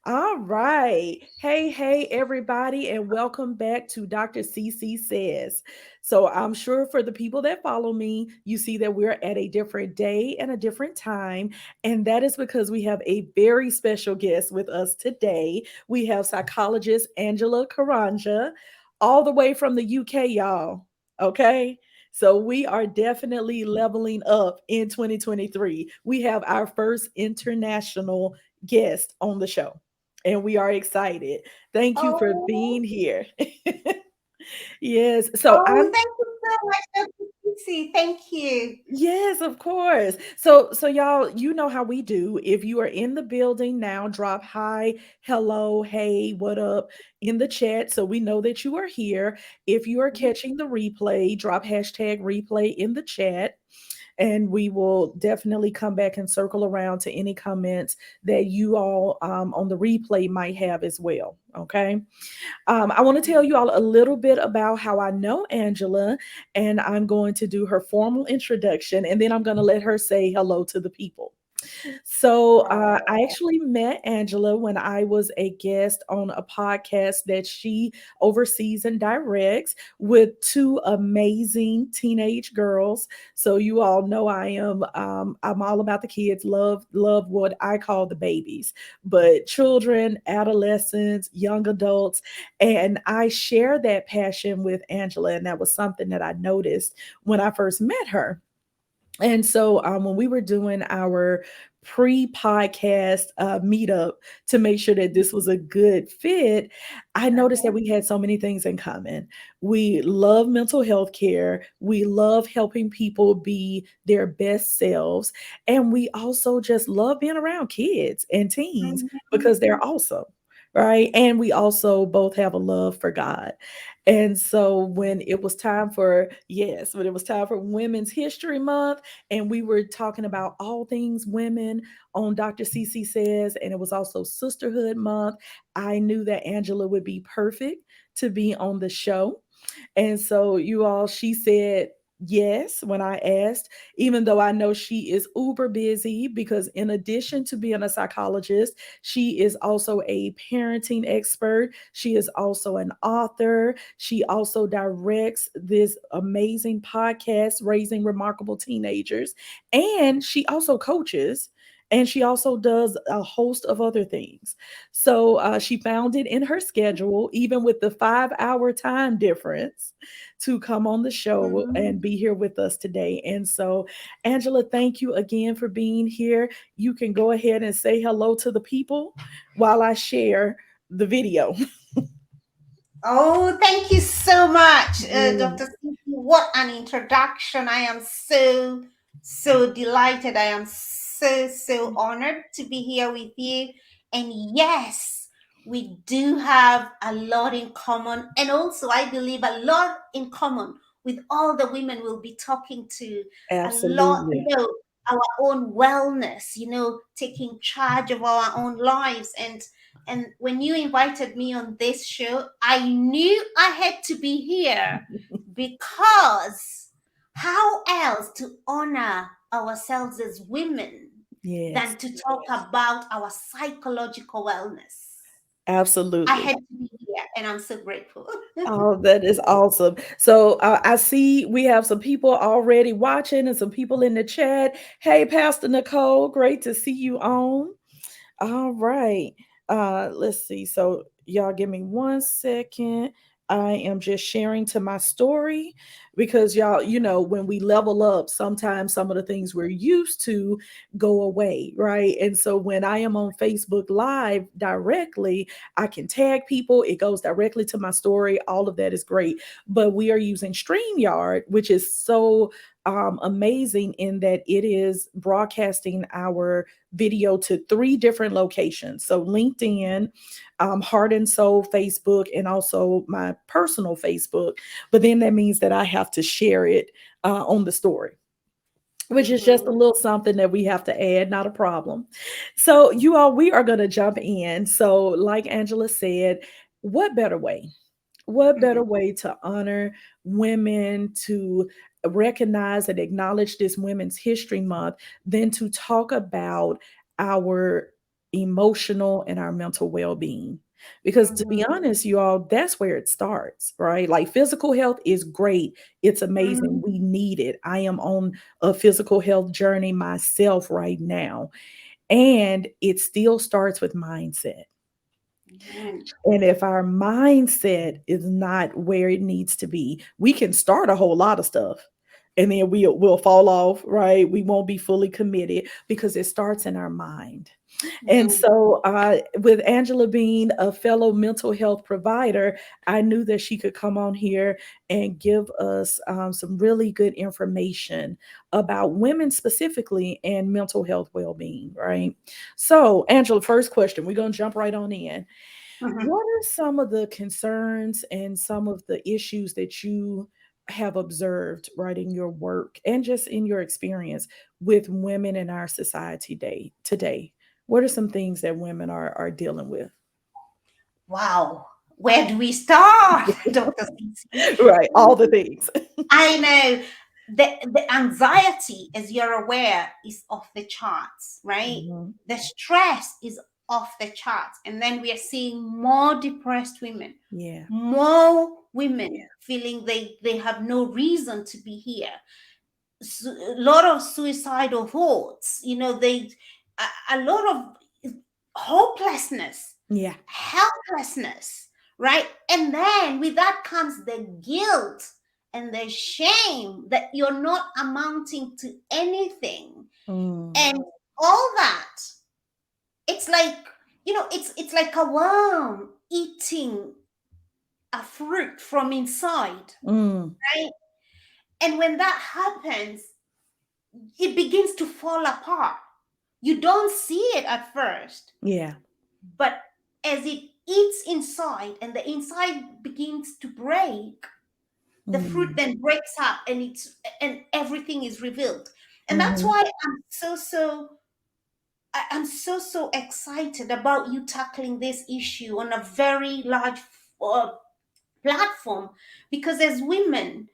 All right. Hey, everybody, and welcome back to Dr. CC Says. So, I'm sure for the people that follow me, you see that we're at a different day and a different time. And that is because we have a very special guest with us today. We have psychologist Angela Karanja, all the way from the UK, y'all. Okay. So, we are definitely leveling up in 2023. We have our first international guest on the show and we are excited. Thank you for Oh, being here. Yes. So oh, I'm thank you so much, Dr. Kitsy. Thank you. yes, of course. So y'all, you know how we do. If you are in the building now, drop hi, hello, hey, what up in the chat so we know that you are here. If you are catching the replay, drop hashtag replay in the chat and we will definitely come back and circle around to any comments that you all on the replay might have as well. Okay. I want to tell you all a little bit about how I know Angela, and I'm going to do her formal introduction, and then I'm going to let her say hello to the people. So I Oh, actually met Angela when I was a guest on a podcast that she oversees and directs with two amazing teenage girls. So you all know I'm all about the kids. Love what I call the babies, but children, adolescents, young adults, and I share that passion with Angela, and that was something that I noticed when I first met her. And so when we were doing our pre-podcast meetup to make sure that this was a good fit, I noticed that okay. we had so many things in common. We love mental health care. We love helping people be their best selves. And we also just love being around kids and teens because they're Mhm. awesome. Right. And we also both have a love for God. And so when it was time for Women's History Month, and we were talking about all things women on Dr. CC Says, and it was also Sisterhood Month. I knew that Angela would be perfect to be on the show. And so, you all, she said yes when I asked, even though I know she is uber busy because, in addition to being a psychologist, she is also a parenting expert. She is also an author. She also directs this amazing podcast, Raising Remarkable Teenagers. And she also coaches. And she also does a host of other things. So she found it in her schedule, even with the 5 hour time difference, to come on the show and Mhm. be here with us today. And so, Angela, thank you again for being here. You can go ahead and say hello to the people while I share the video. Oh, thank you so much, Yeah. Dr. Kitsy. What an introduction. I am so delighted. I am so honored to be here with you. And yes, we do have a lot in common. And also, I believe a lot in common with all the women we'll be talking to. A lot, Absolutely. our own wellness, taking charge of our own lives. And when you invited me on this show, I knew I had to be here because how else to honor ourselves as women Yes, than to talk about our psychological wellness? I absolutely. had to be here, and I'm so grateful. Oh, that is awesome. So I see we have some people already watching and some people in the chat. Hey, Pastor Nicole, great to see you on. All right. Let's see. So y'all give me 1 second. I am just sharing to my story because y'all, when we level up, sometimes some of the things we're used to go away, right? And so when I am on Facebook Live directly, I can tag people, it goes directly to my story. All of that is great. But we are using StreamYard, which is so amazing in that it is broadcasting our video to 3 different locations. So LinkedIn, Heart and Soul Facebook, and also my personal Facebook. But then that means that I have to share it on the story, which is just a Mhm. little something that we have to add, not a problem. So, you all, we are going to jump in. So, like Angela said, what better way? What better Mhm. way to honor women, to recognize and acknowledge this Women's History Month than to talk about our emotional, and our mental well-being. Because to be Mhm. honest, you all, that's where it starts, right? Like physical health is great. It's amazing. Mhm. We need it. I am on a physical health journey myself right now. And it still starts with mindset. Amen. And if our mindset is not where it needs to be, we can start a whole lot of stuff and then we'll fall off, right? We won't be fully committed because it starts in our mind. And Mhm. so, with Angela being a fellow mental health provider, I knew that she could come on here and give us some really good information about women specifically and mental health well being, right? So, Angela, first question, we're going to jump right on in. Mhm. What are some of the concerns and some of the issues that you have observed, right, in your work and just in your experience with women in our society today? What are some things that women are dealing with? Wow. Where do we start, Dr. CC? Right, all the things. I know the anxiety, as you're aware, is off the charts, right? Mhm. The stress is off the charts. And then we are seeing more depressed women, Yeah. more women feeling they have no reason to be here. A lot of suicidal thoughts, a lot of hopelessness, Yeah. helplessness, right? And then with that comes the guilt and the shame that you're not amounting to anything. Mm. And all that, it's like, it's like a worm eating a fruit from inside, Mm. right? And when that happens, it begins to fall apart. You don't see it at first, Yeah. but as it eats inside and the inside begins to break, the fruit Mm. then breaks up and everything is revealed. And that's Mhm. why I'm so excited about you tackling this issue on a very large uh, platform, because as women,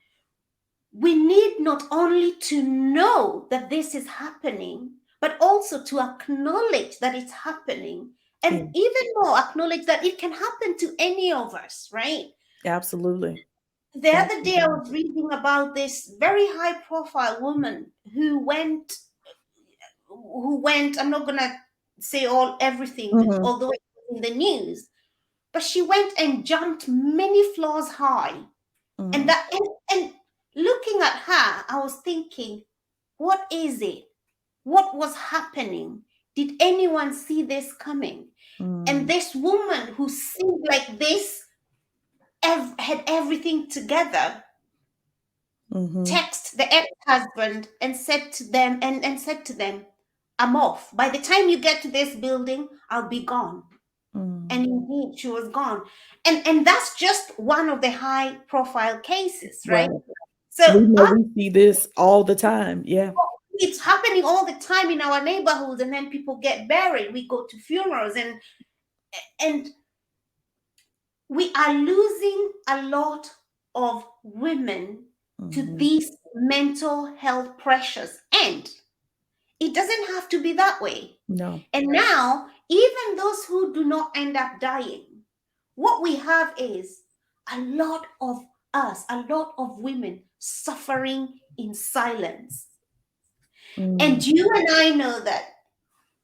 we need not only to know that this is happening, but also to acknowledge that it's happening. Yeah. And even more, acknowledge that it can happen to any of us, right? Absolutely. The other day, I Absolutely. was reading about this very high profile woman I'm not going to say all everything, Mhm. although it was in the news, but she went and jumped many floors high. And Mm. that, and looking at her, I was thinking, what is it? What was happening? Did anyone see this coming? And Mm. this woman who seemed like this had everything together Mhm. text the ex-husband and said to them, I'm off. By the time you get to this building, I'll be gone. Mm. And indeed, she was gone. And that's just one of the high profile cases, right? Right. So We know we see this all the time. Yeah. it's happening all the time in our neighborhoods, and then people get buried. We go to funerals, and we are losing a lot of women to Mhm. these mental health pressures. And it doesn't have to be that way. No. And now, even those who do not end up dying, what we have is a lot of a lot of women suffering in silence. Mm. And you and I know that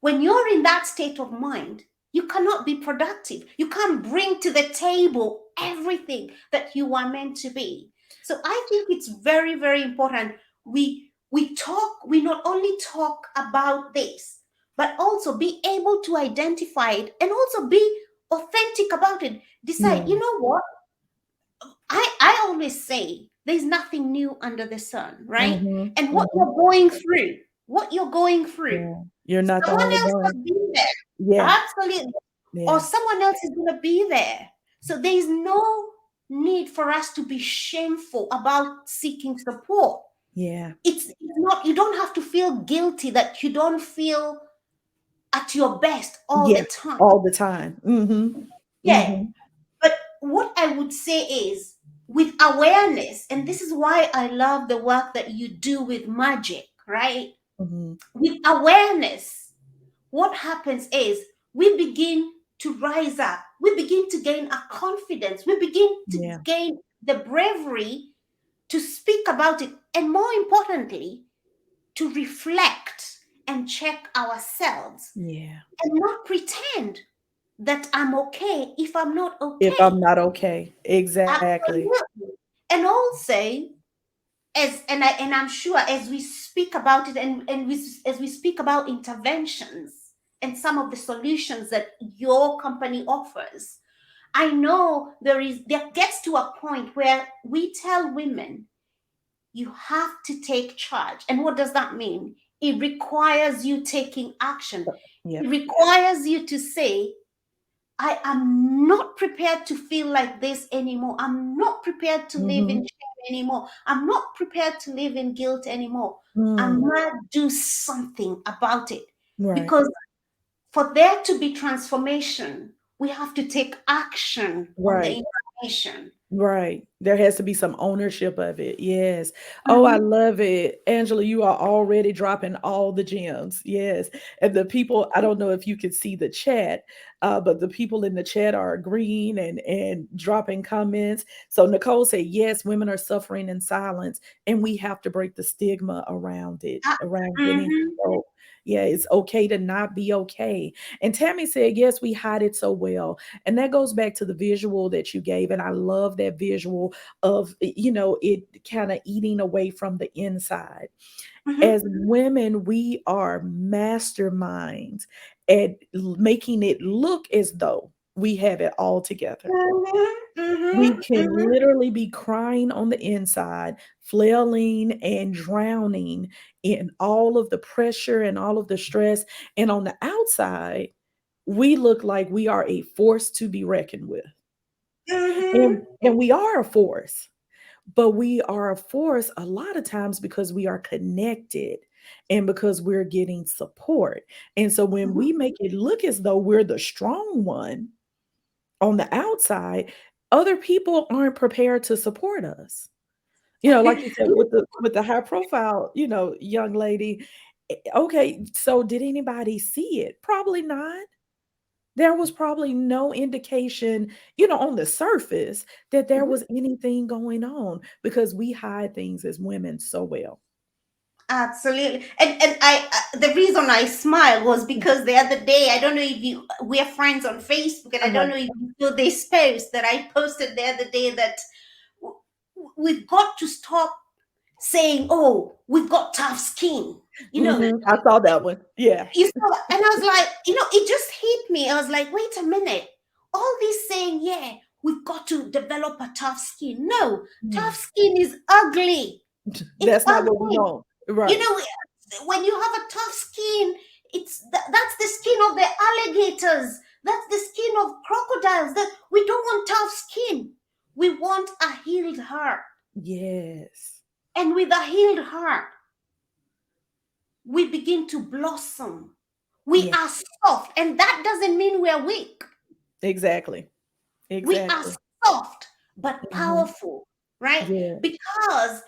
when you're in that state of mind, you cannot be productive. You can't bring to the table everything that you are meant to be. So I think it's very, very important. We not only talk about this, but also be able to identify it and also be authentic about it. Decide, Yeah. you know what? I always say there's nothing new under the sun, right? Mhm. And Mhm. what you're going through, Yeah. You're not the someone only else has one. been there. Yeah. Absolutely. Or Yeah. someone else is going to be there. So there is no need for us to be shameful about seeking support. Yeah. It's not, you don't have to feel guilty that you don't feel at your best all Yeah. the time. All the time. Mhm. Yeah. Mhm. But what I would say is, with awareness, and this is why I love the work that you do with magic, right? Mhm. With awareness, what happens is we begin to rise up. We begin to gain a confidence. We begin to Yeah. gain the bravery to speak about it. And more importantly, to reflect and check ourselves Yeah. and not pretend that I'm okay if I'm not If I'm okay. not okay. Exactly. Absolutely. And also, I'm sure as we speak about it, as we speak about interventions and some of the solutions that your company offers, I know there gets to a point where we tell women, you have to take charge. And what does that mean? It requires you taking action. Yeah. It requires you to say, I am not prepared to feel like this anymore. I'm not prepared to live in Mhm. shame anymore. I'm not prepared to live in guilt anymore. I Mm. must do something about it. Right. Because for there to be transformation, we have to take action on the Right. information. Right. There has to be some ownership of it. Yes. Oh, I Mhm. love it. Angela, you are already dropping all the gems. Yes. And the people, I don't know if you can see the chat, but the people in the chat are agreeing and dropping comments. So Nicole said, yes, women are suffering in silence, and we have to break the stigma around it, Ah, around getting mhm. help. Yeah, it's okay to not be okay. And Tammy said, yes, we hide it so well. And that goes back to the visual that you gave. And I love that visual of, it kind of eating away from the inside. Mhm. As women, we are masterminds at making it look as though we have it all together. Mhm. We Mhm. can Mhm. literally be crying on the inside, flailing and drowning in all of the pressure and all of the stress. And on the outside, we look like we are a force to be reckoned with. Mhm. And we are a force, but we are a force a lot of times because we are connected and because we're getting support. And so when Mhm. we make it look as though we're the strong one on the outside, other people aren't prepared to support us. Like you said with the high profile, young lady. Okay, so did anybody see it? Probably not. There was probably no indication, on the surface that there Mhm. was anything going on because we hide things as women so well. Absolutely. And the reason I smiled was because the other day, I don't know if we're friends on Facebook, and I don't Uh-huh. know if you saw this post that I posted the other day that w- we've got to stop saying, oh, we've got tough skin. You know, I saw that one. Yeah. you saw, and I was like, it just hit me. I was like, wait a minute. All this saying, yeah, we've got to develop a tough skin. No, tough Mm. skin is ugly. It's That's not what we ugly. want. You Right. know, when you have a tough skin, that's the skin of the alligators. That's the skin of crocodiles. That we don't want tough skin. We want a healed heart. Yes. And with a healed heart, we begin to blossom. We Yeah. are soft, and that doesn't mean we're weak. Exactly. We are Exactly. soft but Hmm. powerful, right? Yeah. Because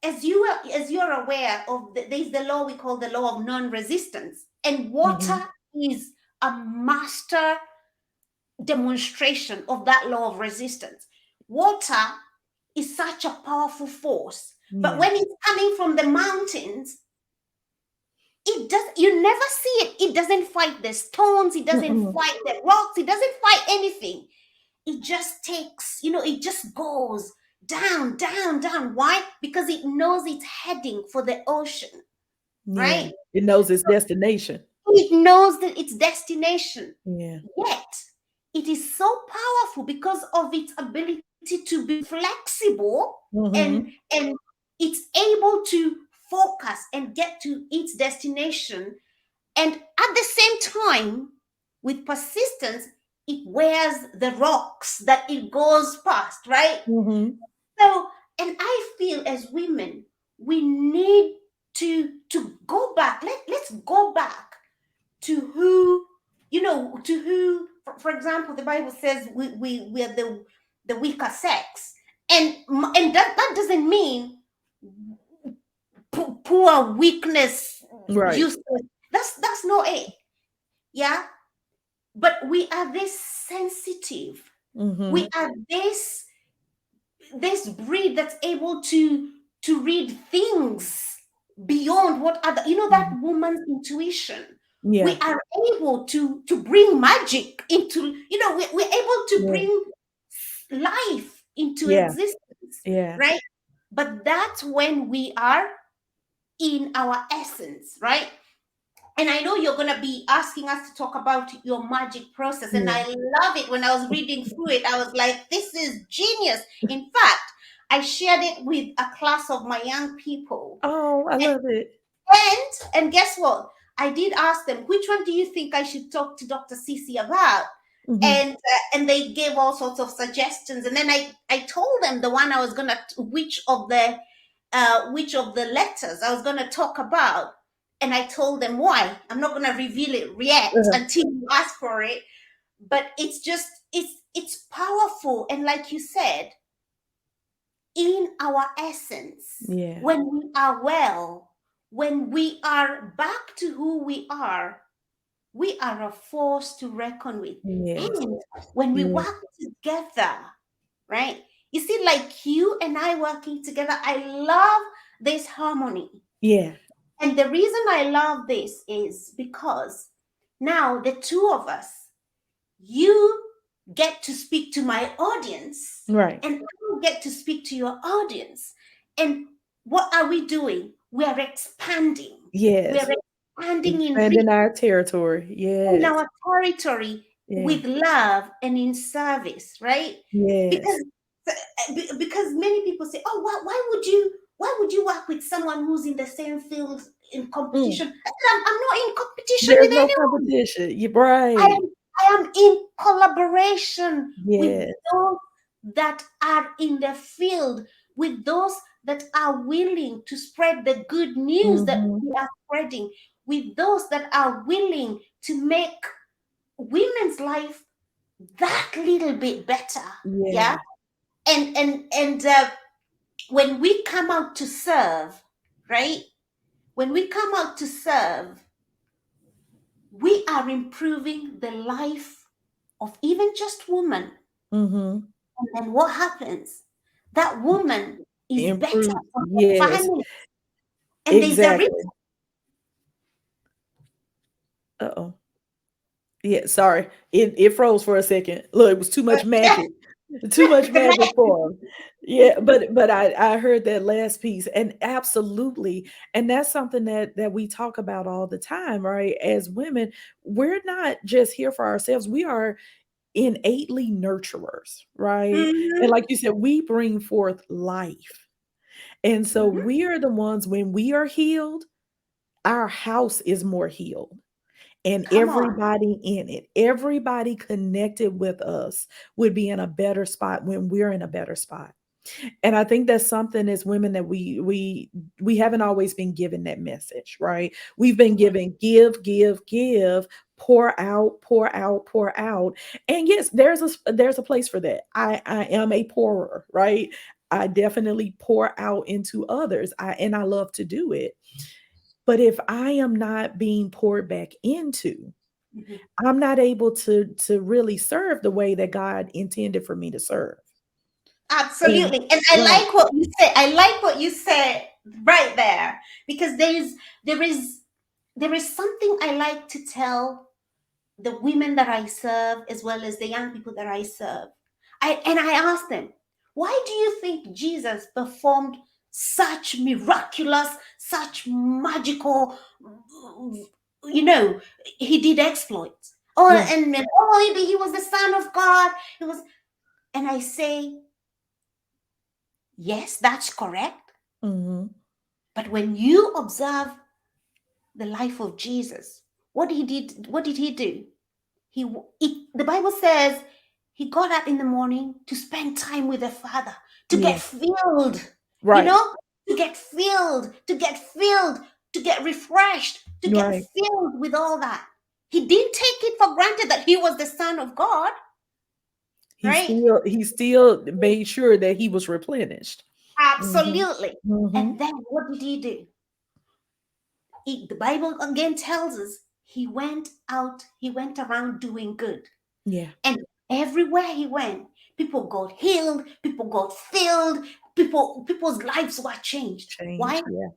as you're aware of, there's the law we call the law of non-resistance, and water Hmm. is a master demonstration of that law of resistance. Water is such a powerful force, but Yeah. when it's coming from the mountains, it does you never see it. It doesn't fight the stones, it doesn't Mm-mm. fight the rocks, it doesn't fight anything. It just takes, it just goes down, down, down. Why? Because it knows it's heading for the ocean, Yeah. right? It knows its destination. It knows that its destination. Yeah. Yet, it is so powerful because of its ability to be flexible, and Hmm. and it's able to focus and get to its destination. And at the same time, with persistence, it wears the rocks that it goes past, right? Hmm. So, and I feel as women, we need to go back. Let's go back to who, for example, the Bible says we are the weaker sex. And that doesn't mean poor, weakness, Right. useless. That's not it. Yeah. but we are this sensitive. Mm-hmm. We are this breed that's able to read things beyond what other, that Mm-hmm. woman's intuition. We Yeah. are able to bring magic into, we're able to Yeah. bring life into Yeah. existence, Yeah. right? But that's when we are in our essence, right? And I know you're going to be asking us to talk about your magic process. And Yeah. I love it. When I was reading through it, I was like, this is genius. In fact, I shared it with a class of my young people. Oh, I love it. And guess what? I did ask them, which one do you think I should talk to Dr. Cece about? Mm-hmm. And they gave all sorts of suggestions. And then I told them the one I was gonna, which of the letters I was gonna talk about. And I told them why. I'm not gonna reveal it yet Uh-huh. until you ask for it. But it's powerful. And like you said, in our essence, Yeah. when we are well, when we are back to who we are a force to reckon with. Yes. And when we Yeah. work together, right? You see, like you and I working together, I love this harmony. Yeah. And the reason I love this is because now the two of us, you get to speak to my audience, Right. and I get to speak to your audience. And what are we doing? We are expanding. We are Yes. expanding in reach, Expanding our territory. in Yes. our territory, Yeah. with love and in service, right? Yes. Because because many people say, "Oh, why would you work with someone who's in the same field in Mm. competition?" I said, I'm not in competition There's with no anyone. competition. You're I right. am, I am in collaboration with Yes. those that are in the field, with those that are willing to spread the good news that Mm-hmm. we are spreading, with those that are willing to make women's life that little bit better. Yeah. Yeah. And when we come out to serve, right? When we come out to serve, we are improving the life of even just women. Mm-hmm. And then what happens? That woman is better Improve. for the Yes. family. And there's a reason. Exactly. Uh-oh. Yeah, sorry. It froze for a second. Look, it was too much magic. Too much The magic man. for him. Yeah, but I heard that last piece, and absolutely, and that's something that we talk about all the time, right? As women, we're not just here for ourselves. We are innately nurturers, right? And Mhm, like you said, we bring forth life. And so mhm. we are the ones when we are healed, our house is more healed, and Come on. everybody in it, everybody connected with us would be in a better spot when we're in a better spot. And I think that's something as women that we haven't always been given that message, right? We've been Mhm. given give, give, give, pour out, pour out, pour out. And yes, there's a place for that. I am a pourer, right? I definitely pour out into others. I love to do it. But if I am not being poured back into, Mhm. I'm not able to really serve the way that God intended for me to serve. And Absolutely. And I right. like what you say. I like what you said right there. Because there is there is something I like to tell the women that I serve, as well as the young people that I serve. I ask them, why do you think Jesus performed such miraculous, such magical, you know, he did exploits. Oh, Right. and oh, he was the son of God. He was, and I say, yes, that's correct. Hmm. But when you observe the life of Jesus, what did he do? The Bible says he got up in the morning to spend time with the Father, to Yeah. get filled, you Right. know, to get filled, to get filled, to get refreshed, to get Right. filled with all that. He didn't take it for granted that he was the Son of God, right? He still made sure that he was replenished. Hmm. Absolutely. Hmm. And then what did he do? The Bible again tells us he went around doing good. Yeah. And everywhere he went, people got healed, people got filled, people's lives were changed. Why? Change. Yeah.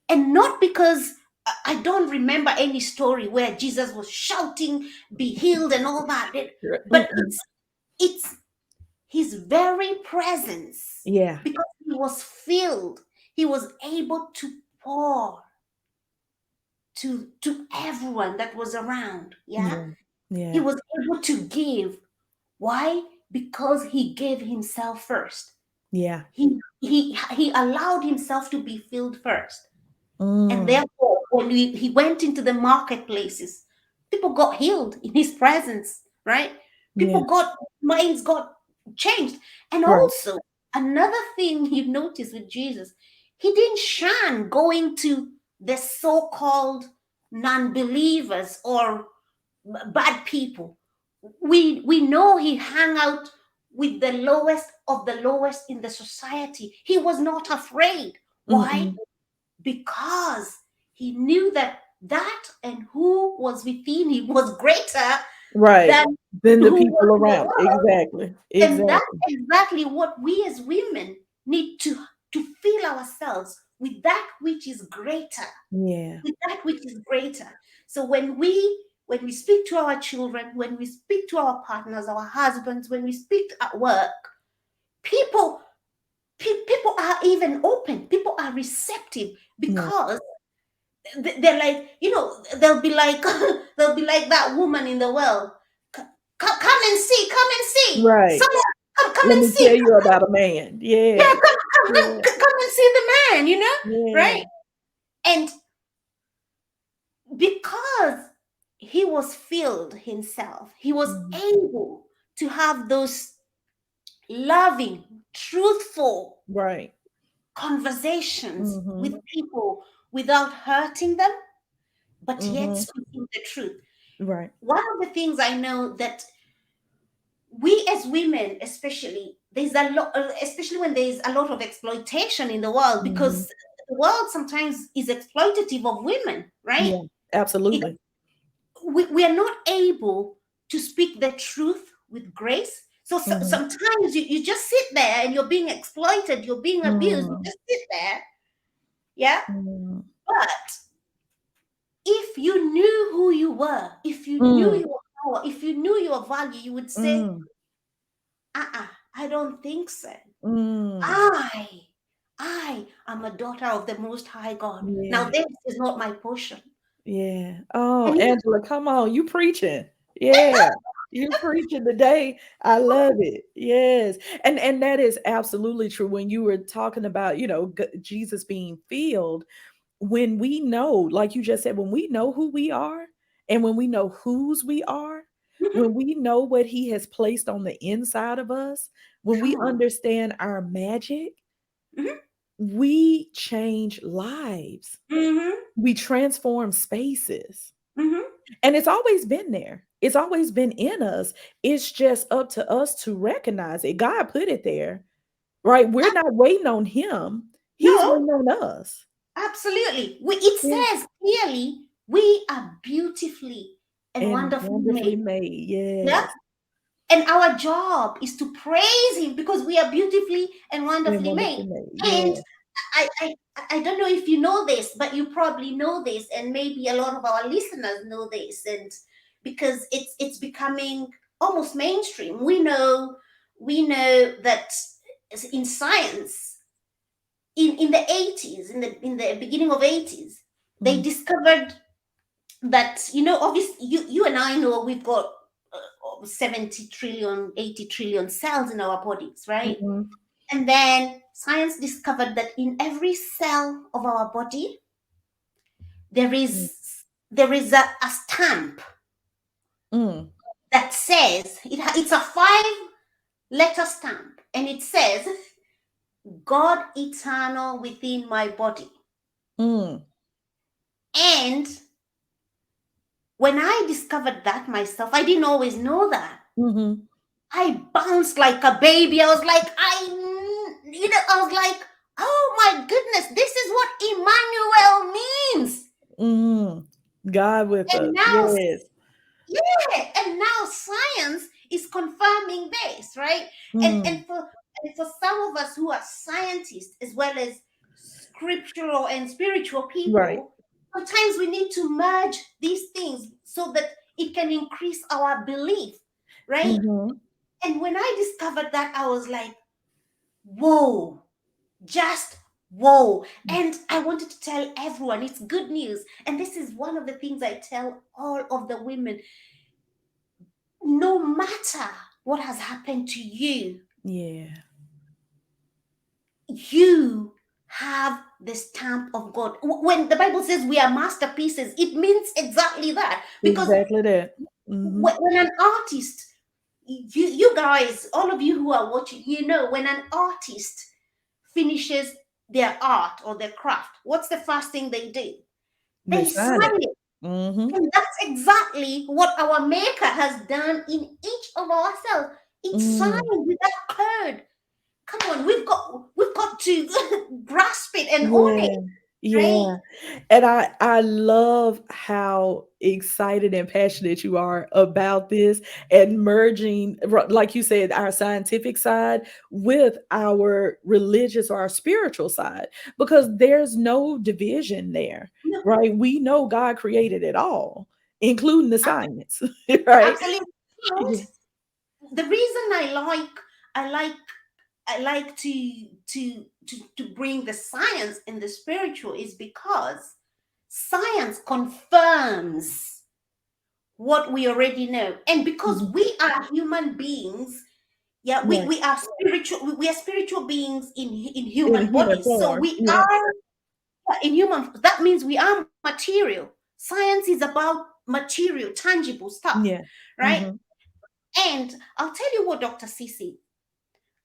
And not because I don't remember any story where Jesus was shouting, "Be healed," and all that. But Mm-mm. it's his very presence, Yeah. because he was filled, he was able to pour to everyone that was around. Yeah, Yeah. he Yeah. was able to give. Why? Because he gave himself first. Yeah. He allowed himself to be filled first. And Mm. therefore, when he went into the marketplaces, people got healed in his presence, right? Yeah. Minds got changed. And Right. also, another thing you notice with Jesus, he didn't shun going to the so called non believers or bad people. We know he hung out with the lowest of the lowest in the society. He was not afraid. Why? Mm-mm. Because he knew that and who was within him was greater Right. than Then the who was people in the around. world. Exactly. And that's Exactly. exactly what we as women need to fill ourselves with, that which is greater, Yeah. with that which is greater. So when we speak to our children, when we speak to our partners, our husbands, when we speak at work, people people are even open, people are receptive, Yeah. because they're like, they'll be like they'll be like that woman in the well. Come and see, come and see. Right. Someone, come Let and me see. tell you about a man. Yeah, Yeah. Yeah. come and see the man, Yeah. right? And because he was filled himself, he was Mhm. able to have those loving, truthful Right. conversations with Mhm. people without hurting them, but yet Mhm. speaking the truth. Right. One of the things I know that we as women, especially, there's a lot, especially when there's a lot of exploitation in the world, Mhm. because the world sometimes is exploitative of women, right? Yeah. It, Absolutely. we are not able to speak the truth with grace. So Mhm. sometimes you just sit there and you're being exploited, you're being abused, you Mm. just sit there, yeah. Mm. But if you knew who you were, if you knew Mm. your power, if you knew your value, you would say, Mm. I don't think so. Mm. I, I am a daughter of the Most High God. Now, Yeah. this is not my portion. Yeah. Oh, And Angela, come on. You preaching. Yeah. You preaching today. I love it. Yes. And that is absolutely true. When you were talking about, Jesus being filled, when we know, like you just said, when we know who we are and when we know whose we are, Mhm, when we know what he has placed on the inside of us, when we come on. understand our magic, Mhm, we change lives. mhm, We transform spaces. mhm. And it's always been there. It's always been in us. It's just up to us to recognize it. God put it there, right? We're not waiting on him. He's No, waiting on us. absolutely. It Yeah. says clearly, we are beautifully and And wonderfully wonderfully made. made. Yeah. Yes. And our job is to praise him because we are beautifully and And wonderfully made. wonderfully made. And Yeah. I, I, I don't know if you know this, but you probably know this, and maybe a lot of our listeners know this, and because it's becoming almost mainstream. We know that in science, in the 80s, in the beginning of 80s, they Mm, discovered that, obviously, you and I know we've got 70 trillion, 80 trillion cells in our bodies, right? mhm, And then science discovered that in every cell of our body there mm, is there is a stamp mm, that says, it's a 5 letter stamp, and it says, God eternal within my body. mm, And when I discovered that myself, I didn't always know that. mhm, I bounced like a baby. I was like, oh my goodness, this is what Emmanuel means. mm. God with And us. now, Yes. yeah, and now science is confirming this, right? And Mm, and for and for some of us who are scientists as well as scriptural and spiritual right. people, sometimes we need to merge these things so that it can increase our belief, right? Mm-hmm. And when I discovered that, I was like, whoa, just whoa. And I wanted to tell everyone it's good news. And this is one of the things I tell all of the women: no matter what has happened to you, Yeah. you have the stamp of God. When the Bible says we are masterpieces, it means exactly that. Because Exactly that. Mm-hmm. when an artist, you guys, all of you who are watching, when an artist finishes their art or their craft, what's the first thing they do? They They sign sign it. it. Mm-hmm. And that's exactly what our Maker has done in each of ourselves. It's signed Mm. with that code. Come on, we've got to grasp it and own it, Yeah. right? Yeah. And I love how excited and passionate you are about this and merging like you said our scientific side with our religious or our spiritual side because there's no division there. No, Right? We know God created it all, including the science, right? absolutely. Yeah. And the reason I like I like to bring the science and the spiritual is because science confirms what we already know. And because Mhm. we are human beings, yeah, we, Right. we are spiritual, we are spiritual beings in In human human bodies. So form. we Yeah. are in human, that means we are material. Science is about material, tangible stuff, Yeah. right? Mhm. And I'll tell you what, Dr. Cece,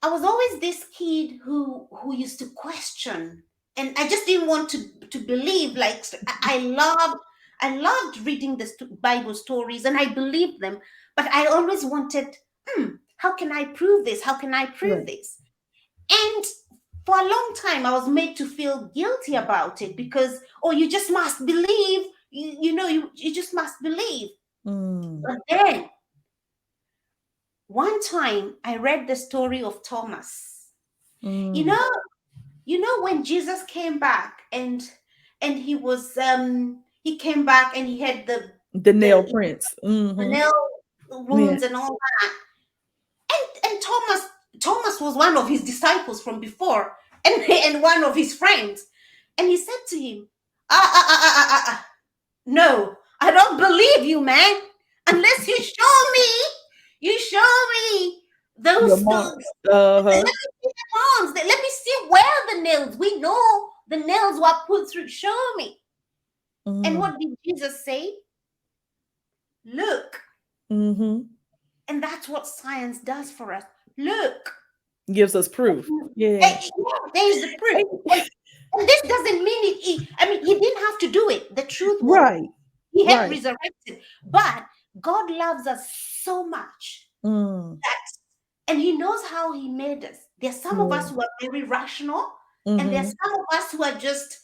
I was always this kid who used to question, and I just didn't want to believe. Like I loved reading the Bible stories, and I believed them, but I always wanted, how can I prove this? How can I prove Right. this? And for a long time, I was made to feel guilty about it because, oh, you just must believe. You just must believe. Mm. But then one time, I read the story of Thomas. You Mm. know, when Jesus came back and he came back and he had The nail the prints. the Mhm. nail Yeah. wounds and all that. And Thomas was one of his disciples from before, and and one of his friends. And he said to him, no, I don't believe you, man, unless you show me The those, marks. let Uh-huh. me see the arms. Let me see where the nails. We know the nails were put through. Show me. And Mm. what did Jesus say? Look. Mhm. And that's what science does for us. Look. Gives us proof. Yeah. Yeah, there's the proof. Hey, And this doesn't mean it. I mean, he didn't have to do it. The truth was, right. he had Right. resurrected. But God loves us so much Mm. that, and he knows how he made us. There's some of Yeah. us who are very rational, and there's Mhm. some of us who are just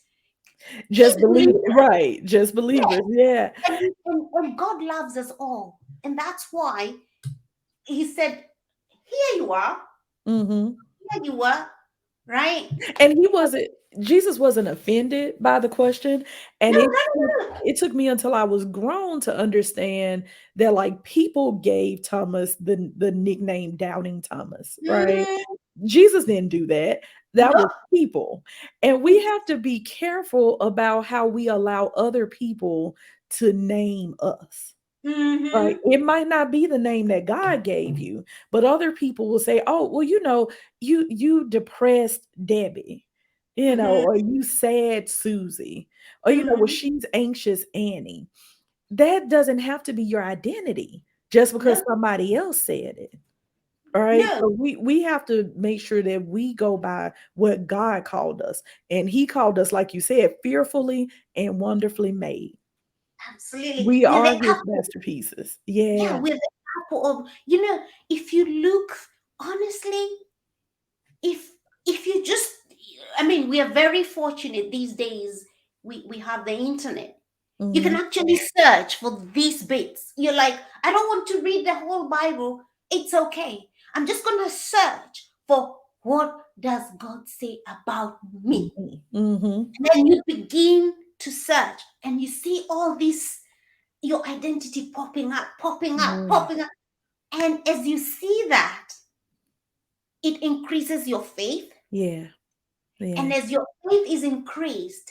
Just believe it. believers. Right. Just believers. Yeah. And God loves us all. And that's why he said, here you are, Mhm. here you are, right? And he wasn't Jesus wasn't offended by the question, and No, no, no, no. it took me until I was grown to understand that, like, people gave Thomas the nickname Doubting Thomas, right? Mm, Jesus didn't do that. That was nope. people. And we have to be careful about how we allow other people to name us. Right. Mm-hmm. It might not be the name that God gave you, but other people will say, "Oh, well, you depressed Debbie, Mm-hmm. or you sad Susie, or well, Mm-hmm. she's anxious Annie." That doesn't have to be your identity just because No, somebody else said it. All right. no, So we have to make sure that we go by what God called us. And He called us, like you said, fearfully and wonderfully made. absolutely. We We're the are His apple. masterpieces. Yeah, Yeah. we're the apple of, if you look honestly, if you just, I mean, we are very fortunate these days. We have the internet. You can Mhm. actually search for these bits. You're like, I don't want to read the whole Bible. It's okay. I'm just going to search for what does God say about me. Mhm. Mhm. And then you begin to search and you see all this, your identity popping up, popping up, Mm. popping up. And as you see that, it increases your faith. Yeah. And Yeah. as your faith is increased,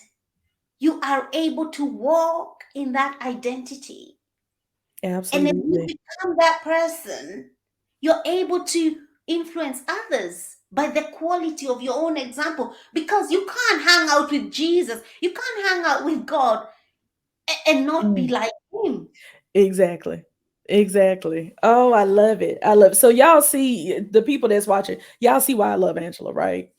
you are able to walk in that identity. And then you Absolutely. become that person, you're able to influence others by the quality of your own example, because you can't hang out with Jesus, you can't hang out with God and not be Mm. like him. Exactly. Exactly. Oh, I love it. I love it. So y'all see the people that's watching, y'all see why I love Angela, right?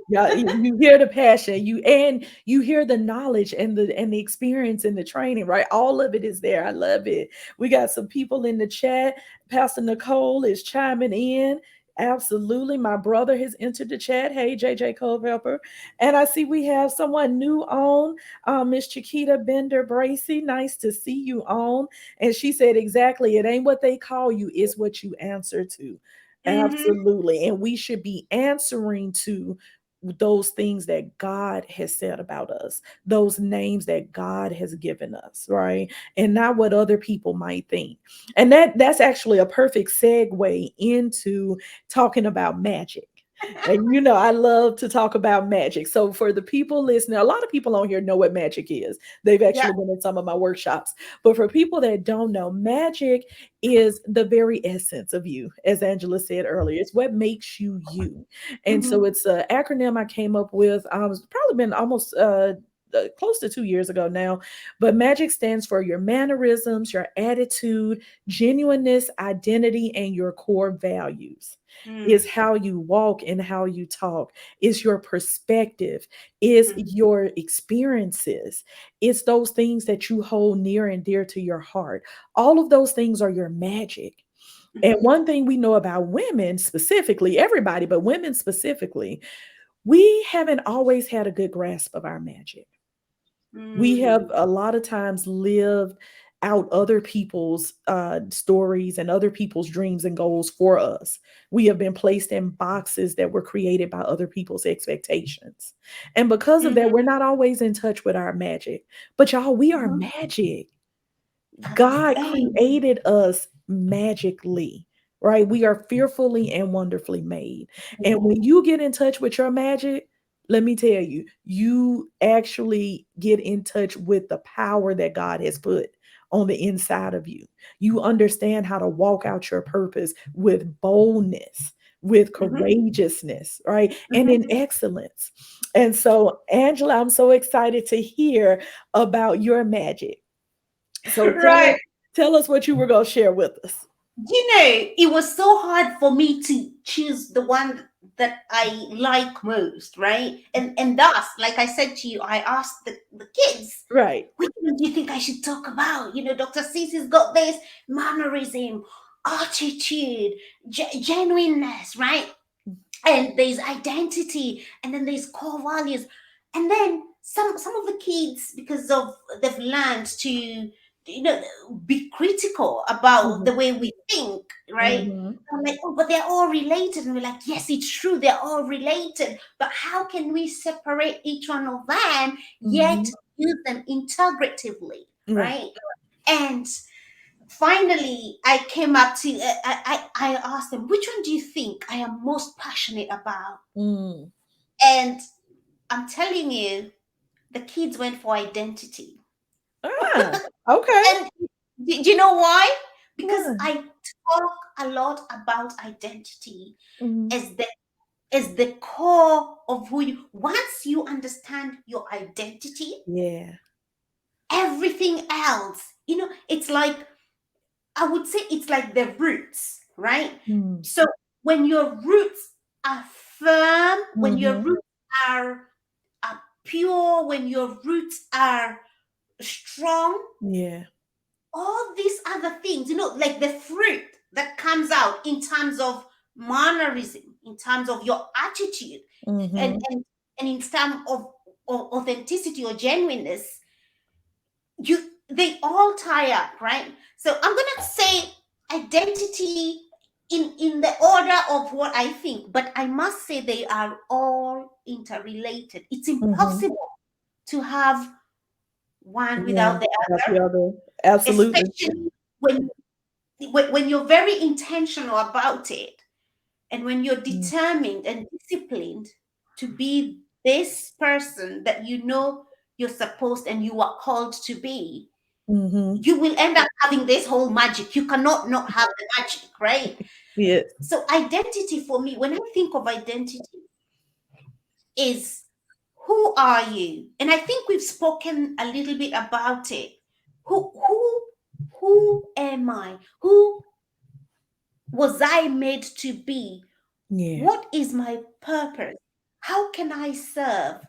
Yeah, you hear the passion, you hear the knowledge and the experience and the training, right? All of it is there. I love it. We got some people in the chat. Pastor Nicole is chiming in. Absolutely. My brother has entered the chat. Hey, JJ Culpepper. And I see we have someone new on, Miss Chiquita Bender Bracy. Nice to see you on. And she said, exactly, it ain't what they call you, it's what you answer to. Mm-hmm. Absolutely. And we should be answering to those things that God has said about us, those names that God has given us, right? And not what other people might think. And that's actually a perfect segue into talking about magic. And I love to talk about magic. So for the people listening, a lot of people on here know what magic is. They've Yeah. actually been in some of my workshops. But for people that don't know, magic is the very essence of you, as Angela said earlier. It's what makes you you. And so Mm-hmm. it's an acronym I came up with. It's probably been almost close to 2 years ago now. But MAGIC stands for your mannerisms, your attitude, genuineness, identity, and your core values. Is Mm-hmm. how you walk and how you talk. Is your perspective. Is your experiences. It's those things that you hold near and dear to your heart. All of those things are your magic. And Mm-hmm. one thing we know about women specifically, everybody, but women specifically, we haven't always had a good grasp of our magic. We have Mm-hmm. a lot of times lived out other people's stories and other people's dreams and goals for us. We have been placed in boxes that were created by other people's expectations. And because of that, Mm-hmm. we're not always in touch with our magic. But y'all, we are Mm-hmm. magic. God Hey. created us magically, right? We are fearfully and wonderfully made. And when you get in touch with your magic, let me tell you, you actually get in touch with the power that God has put on the inside of you. You understand how to walk out your purpose with boldness, with Mm-hmm. courageousness, right? And in Mm-hmm. excellence. And so, Angela, I'm so excited to hear about your magic. So Right. tell us what you were going to share with us. It was so hard for me to choose the one that I like most, right? And thus, like I said to you, I asked the kids, Right. which one do you think I should talk about? Dr. Cece's got this mannerism, attitude, genuineness, right? And there's identity, and then there's core values, and then some of the kids, because of they've learned to be critical about Mhm. the way we think, right? Mhm. I'm like, oh, but they're all related, and we're like, yes, it's true, they're all related, but how can we separate each one of them yet Mhm. use them integratively, Right. right? And finally I came up to I asked them, which one do you think I am most passionate about? Mm. And I'm telling you, the kids went for identity. Ah, okay. And do you know why? Because Why? I talk a lot about identity Mhm. as the core of who you. Once you understand your identity, Yeah. everything else, it's like, I would say it's like the roots, right? Mm. So when your roots are firm, when your Mhm. roots are, pure, when your roots are strong, Yeah. all these other things, like the fruit that comes out in terms of mannerism, in terms of your attitude, and Mhm. and, and in terms of authenticity or genuineness, you they all tie up, right? So I'm gonna say identity in the order of what I think, but I must say they are all interrelated. It's Mm-hmm. impossible to have one without One the without other, the other. Absolutely. especially when you're very intentional about it, and when you're determined and disciplined to be this person that you know you're supposed and you are called to be, Mm-hmm. you will end up having this whole magic. You cannot not have the magic, right? Yes. So identity for me, when I think of identity, is who are you? And I think we've spoken a little bit about it. Who am I? Who was I made to be? Yeah. What is my purpose? How can I serve?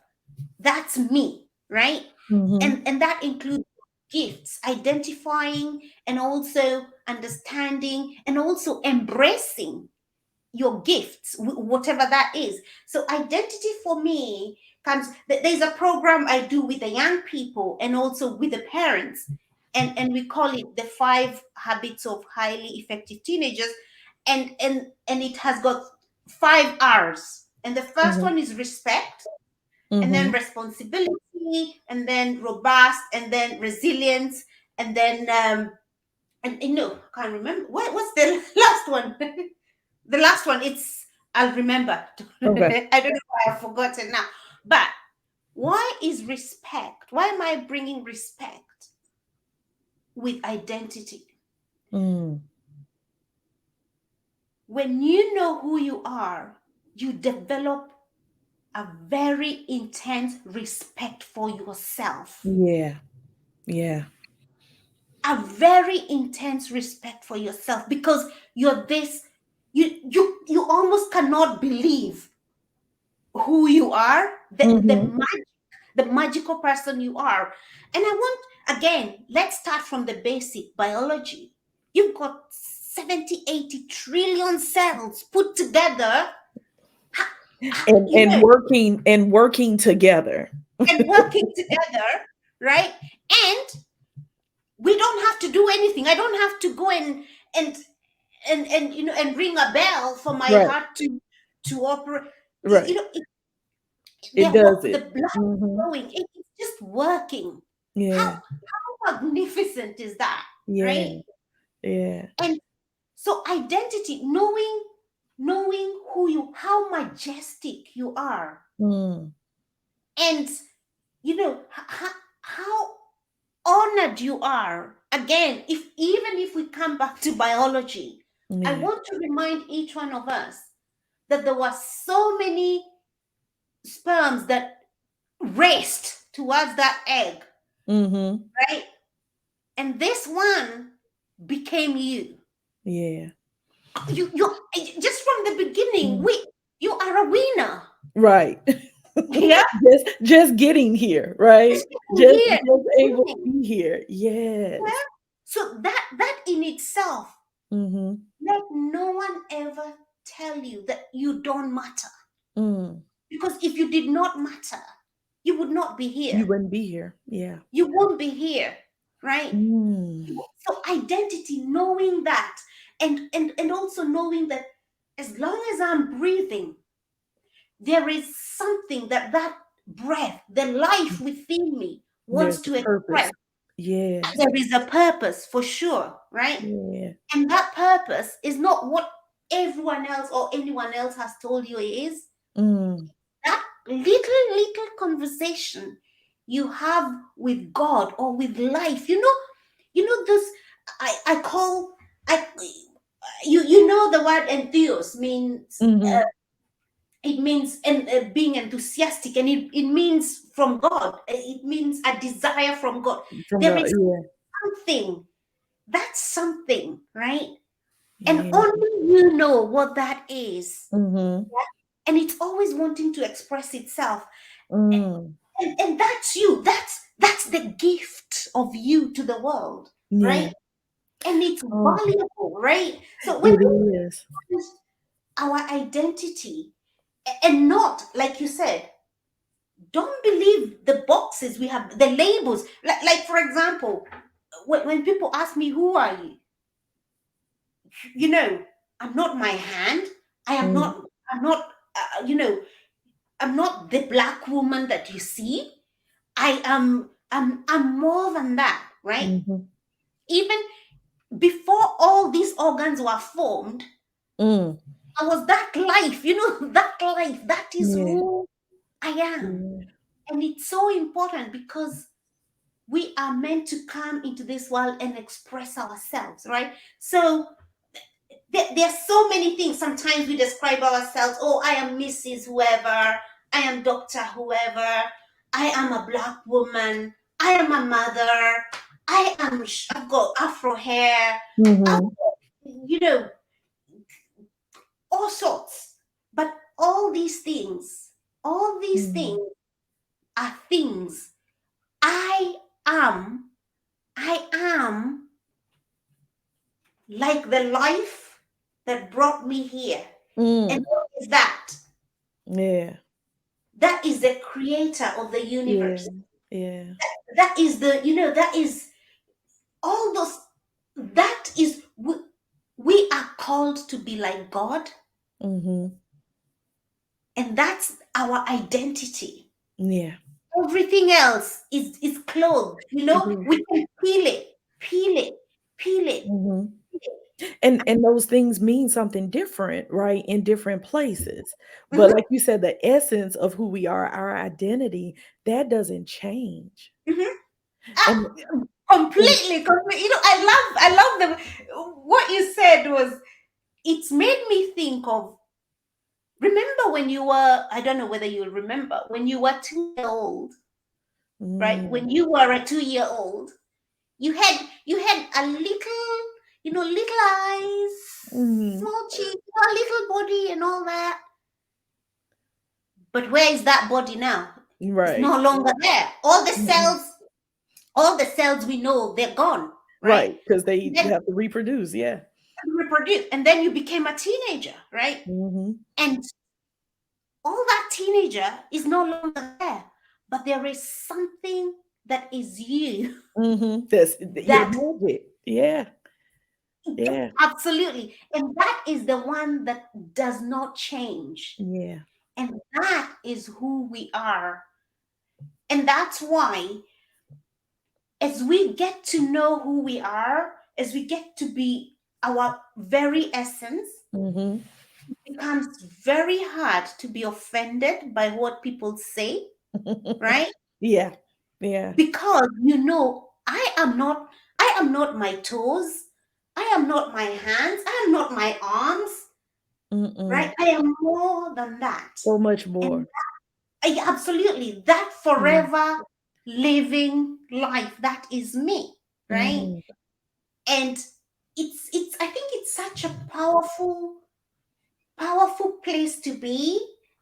That's me, right? Mm-hmm. And that includes gifts, identifying and also understanding and also embracing your gifts, whatever that is. So identity for me comes. There's a program I do with the young people and also with the parents, and we call it the 5 habits of highly effective teenagers, and it has got 5 R's, and the first Mm-hmm. one is respect, and then Mm-hmm. responsibility, and then robust, and then resilience, and then and no, I can't remember what's the last one. The last one, it's I'll remember. Okay. I don't know why I've forgotten now. But why is respect? Why am I bringing respect with identity? Mm. When you know who you are, you develop a very intense respect for yourself. Yeah. Yeah. A very intense respect for yourself, because you're this, you almost cannot believe who you are, Mm-hmm. the magical person you are. And I want, again, let's start from the basic biology. You've got 70, 80 trillion cells put together, you And know, working together. and working together, right? And we don't have to do anything. I don't have to go and and ring a bell for my Right. heart to operate. Right. It does The it. blood Mm-hmm. flowing, it's just working. How Yeah. magnificent is that, Yeah. right? Yeah. And so identity, knowing who you, how majestic you are, Mm. and how honored you are. Again, if even if we come back to biology, I Yeah. want to remind each one of us that there were so many sperms that raced towards that egg, Mm-hmm. right? And this one became you. Yeah. You just from the beginning, Mm. you are a winner. Right. Yeah, Just getting here, right? just getting here, Just able to winning. be here. Yes. Yeah. So that in itself, Mm-hmm. let no one ever tell you that you don't matter. Mm. Because if you did not matter, you would not be You here. wouldn't be here. Yeah. You won't be here, right? Mm. So identity, knowing that, and also knowing that as long as I'm breathing, there is something that breath, the life within me wants There's a to express. purpose. Yes. There is a purpose for sure, right? Yeah. And that purpose is not what everyone else or anyone else has told you it is. Mm. That little conversation you have with God or with life. This I call I you know the word entheos means Mm-hmm. it means being enthusiastic, and it means from God. It means a desire from God. From There God. is Yeah. something, that's something, right? And Yeah. only you know what that is. Mm-hmm. And it's always wanting to express itself. Mm. And that's you. That's the gift of you to the world, Yeah. right? And it's Oh, valuable, right? So when it we is. use our identity, and not like you said, don't believe the boxes we have, the labels. Like for example, when people ask me, who are you? You know, I'm not my hand. I am Mm, not, I'm not, you know, I'm not the black woman that you see. I'm more than that, right? mhm, Even before all these organs were formed, mm. I was that life, that life. That is Yeah, who I am. yeah. And it's so important because we are meant to come into this world and express ourselves, right? So there are so many things. Sometimes we describe ourselves, oh, I am Mrs. Whoever, I am Dr. Whoever, I am a black woman, I am a mother, I've got afro hair, I've Mhm, got, you know, all sorts. But all these mm, things are things. I am, I am like the life that brought me here. And mm. what is that? Yeah, That is the creator of the yeah, universe. yeah. That is that is all those, that is, we are called to be like God, Mhm. and that's our identity. Yeah, Everything else is clothed, it is. we can peel it, peel it. Mhm. And those things mean something different, right, in different places. But Mm-hmm, like you said, the essence of who we are, our identity, that doesn't change. mm-hmm. And and Completely, completely. I love the what you said was, it's made me think of, remember when you were, I don't know whether you'll remember, when you were 2 year old, right? mm, When you were a 2 year old, you had a little, little eyes, mhm, small cheek, a little body and all that. But where is that body now? It's right, no longer there. mhm, All the cells we know, they're gone, right? right, because they Then have to reproduce, yeah. you reproduce, and then you became a teenager, right? Mhm, And all that teenager is no longer there, but there is something that is you mhm, that's your that, magic. Yeah, yeah, absolutely, and that is the one that does not change, yeah, and that is who we are. And that's why, as we get to know who we are, as we get to be our very essence, mhm. it becomes very hard to be offended by what people say, right? Yeah, yeah, Because I am not my toes, I am not my hands, I am not my arms, right? mm-mm. I am more than that. So much And more. I absolutely, that Mm, forever living life, that is me, right? mhm, And it's I think it's such a powerful place to be.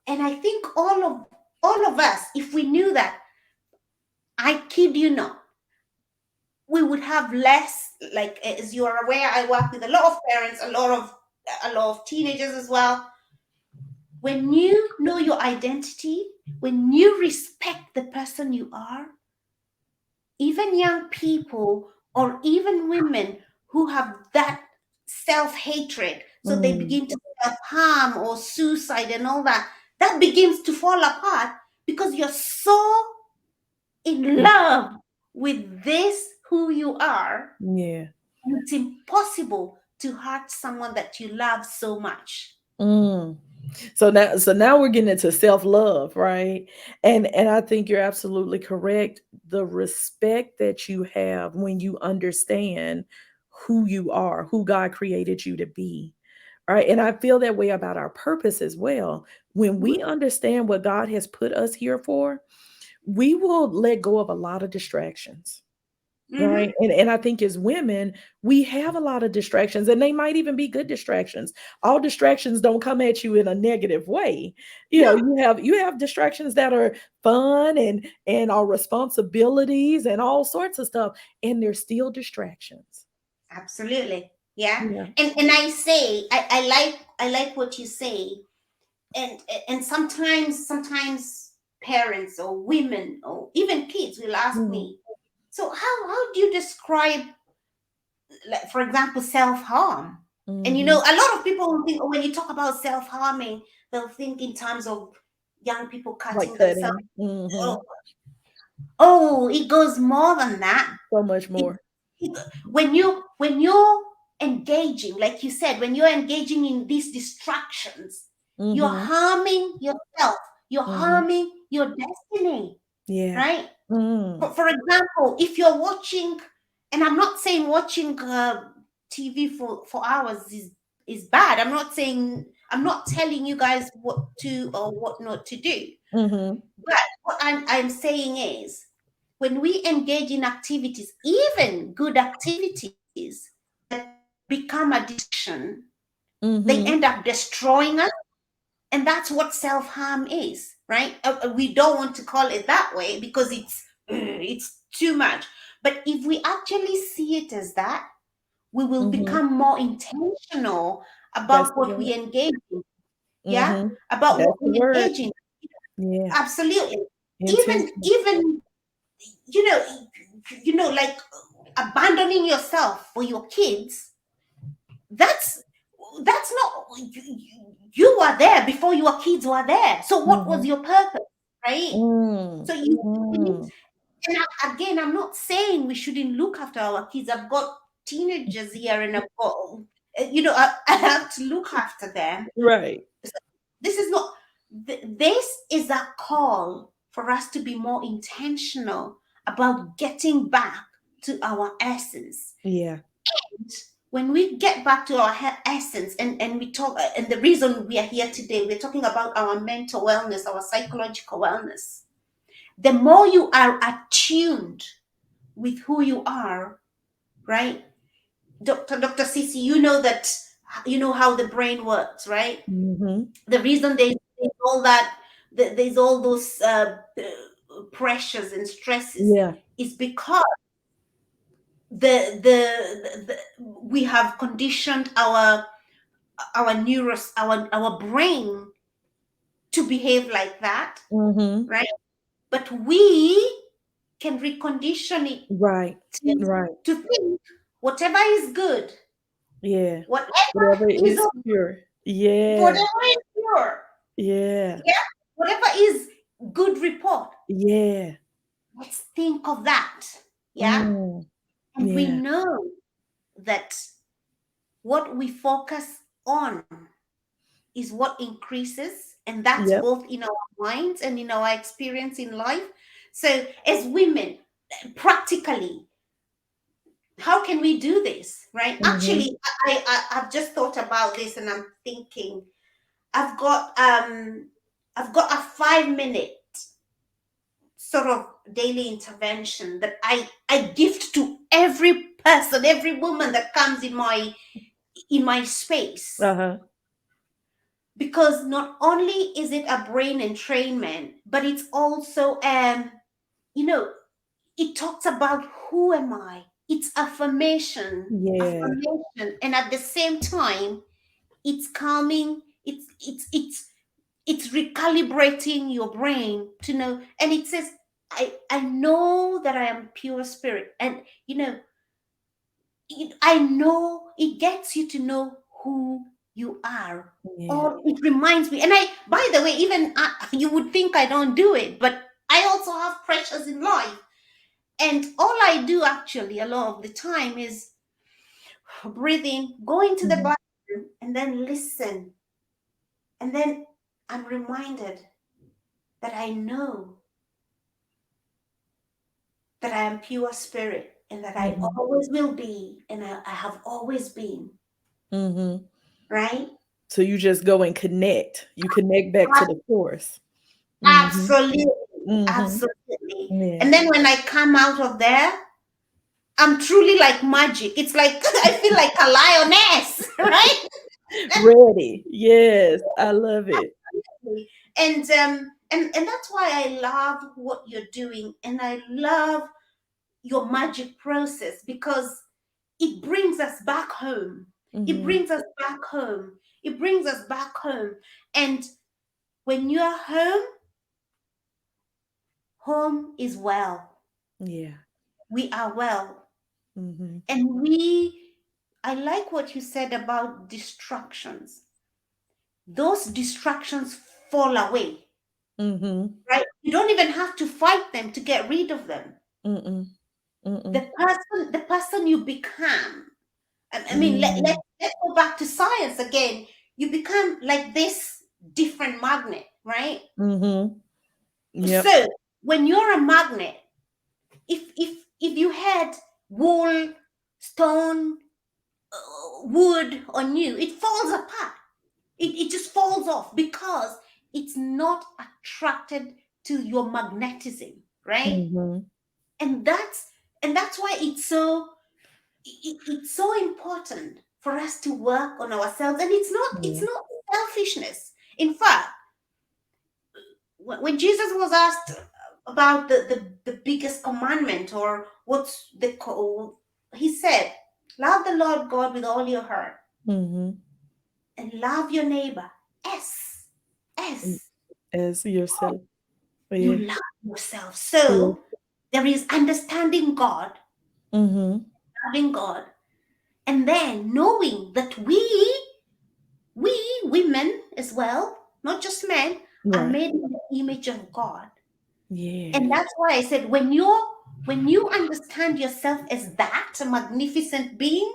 And I think all of us, if we knew that, I kid you not, we would have less, like, as you are aware, I work with a lot of parents, a lot of teenagers as well. When you know your identity, when you respect the person you are, even young people or even women who have that self-hatred, so they mm, begin to self-harm or suicide and all that, that begins to fall apart because you're so in mm, love with this who you are. yeah. It's impossible to hurt someone that you love so much. Mm. So now we're getting into self-love, right? And I think you're absolutely correct. The respect that you have when you understand who you are, who God created you to be. Right? And I feel that way about our purpose as well. When we Mhm, understand what God has put us here for, we will let go of a lot of distractions. Right, mhm. and I think as women, we have a lot of distractions, and they might even be good distractions. All distractions don't come at you in a negative way. No, You have distractions that are fun and are responsibilities and all sorts of stuff, and they're still distractions. absolutely. Yeah. Yeah. And I like what you say. And sometimes parents or women or even kids will ask Mhm. me, So how do you describe, like, for example, self-harm? And Mm-hmm. a lot of people will think, when you talk about self-harming, they'll think in terms of young people Like cutting themselves. cutting. Mm-hmm. Oh, oh, it goes more than that. So much It, more. when you're engaging, like you said, when you're engaging in these distractions, you're Mm-hmm. harming yourself, you're Mm-hmm. harming your destiny, Yeah. right? Mm. For example, if you're watching, and I'm not saying watching TV for hours is bad. I'm not telling you guys what to or what not to do. Mm-hmm. But what I'm saying is, when we engage in activities, even good activities that become addiction, they end Mm-hmm. up destroying us. And that's what self-harm is, right? We don't want to call it that way because it's too much. But if we actually see it as that, we will Mm-hmm. become more intentional That's about the what we word. engage in. Yeah, Mm-hmm. about what That's the we word. engage in. Yeah. Absolutely. even Intentional. even you know like abandoning yourself for your kids, that's not, you were there before your kids were there, so what was Mm-hmm. your purpose, right? Mm. So you need, Mm. and again, I'm not saying we shouldn't look after our kids. I've got teenagers here, and I've got, I have to look after them. Right. This is not, this is a call for us to be more intentional about getting back to our essence. Yeah. When we get back to our essence, and we talk, and the reason we are here today, we're talking about our mental wellness, our psychological wellness. The more you are attuned with who you are, right? Dr. Sisi, you know that, you know how the brain works, right? Mm-hmm. The reason there's all that, there's all those pressures and stresses, Yeah. is because the we have conditioned our brain to behave like that, Mm-hmm. right? But we can recondition it Right. Right. to think whatever is good, Yeah. whatever Whatever is is pure. Yeah. whatever is pure, Yeah. yeah, whatever is good report, Yeah. let's think of that, yeah. Mm. And we Yeah. know that what we focus on is what increases, and that's Yep. both in our minds and in our experience in life. So as women, practically, how can we do this, right? Mm-hmm. Actually, I've just thought about this, and I'm thinking, I've got a 5 minute sort of daily intervention that I gift to every person, every woman that comes in my space. Uh-huh. Because not only is it a brain entrainment, but it's also, you know it talks about who am I. It's Yeah. affirmation, and at the same time, it's calming. It's recalibrating your brain to know, and it says, I know that I am pure spirit, and I know, it gets you to know who you are. Yeah. Or it reminds me, and by the way, even you would think I don't do it, but I also have pressures in life. And all I do actually a lot of the time is breathe in, go into the Mm-hmm. bathroom, and then listen. And then I'm reminded that I know that I am pure spirit, and that I Mm-hmm. always will be, and I have always been, Mm-hmm. right? So you just go and connect. You connect back to the source. Mm-hmm. Absolutely, Mm-hmm. absolutely. Yeah. And then when I come out of there, I'm truly like magic. It's like I feel like a lioness, right? Ready. Yes. I love it. And that's why I love what you're doing, and I love your magic process, because it brings us back home. It Mm-hmm. brings us back home. It brings us back home. And when you're home, home is well. Yeah. we are well. Mm-hmm. And I like what you said about distractions. Those distractions fall away, Mm-hmm. right? You don't even have to fight them to get rid of them. Mm-mm. Mm-mm. The person you become. I mean, Mm. let's go back to science again. You become like this different magnet, right? Mm-hmm. Yep. So when you're a magnet, if you had wool, stone, wood on you, it falls apart. It just falls off because it's not attracted to your magnetism, right? Mm-hmm. And that's why it's so important for us to work on ourselves. And it's Yeah. not selfishness. In fact, when Jesus was asked about the biggest commandment, or what's he said, love the Lord God with all your heart Mm-hmm. and love your neighbor as as As yourself. you Yeah. love yourself. Yeah. So there is understanding God, Mm-hmm. loving God, and then knowing that we women as well, not just men, are Right. made in the image of God. And Yeah. that's why I said, when you understand yourself as that a magnificent being,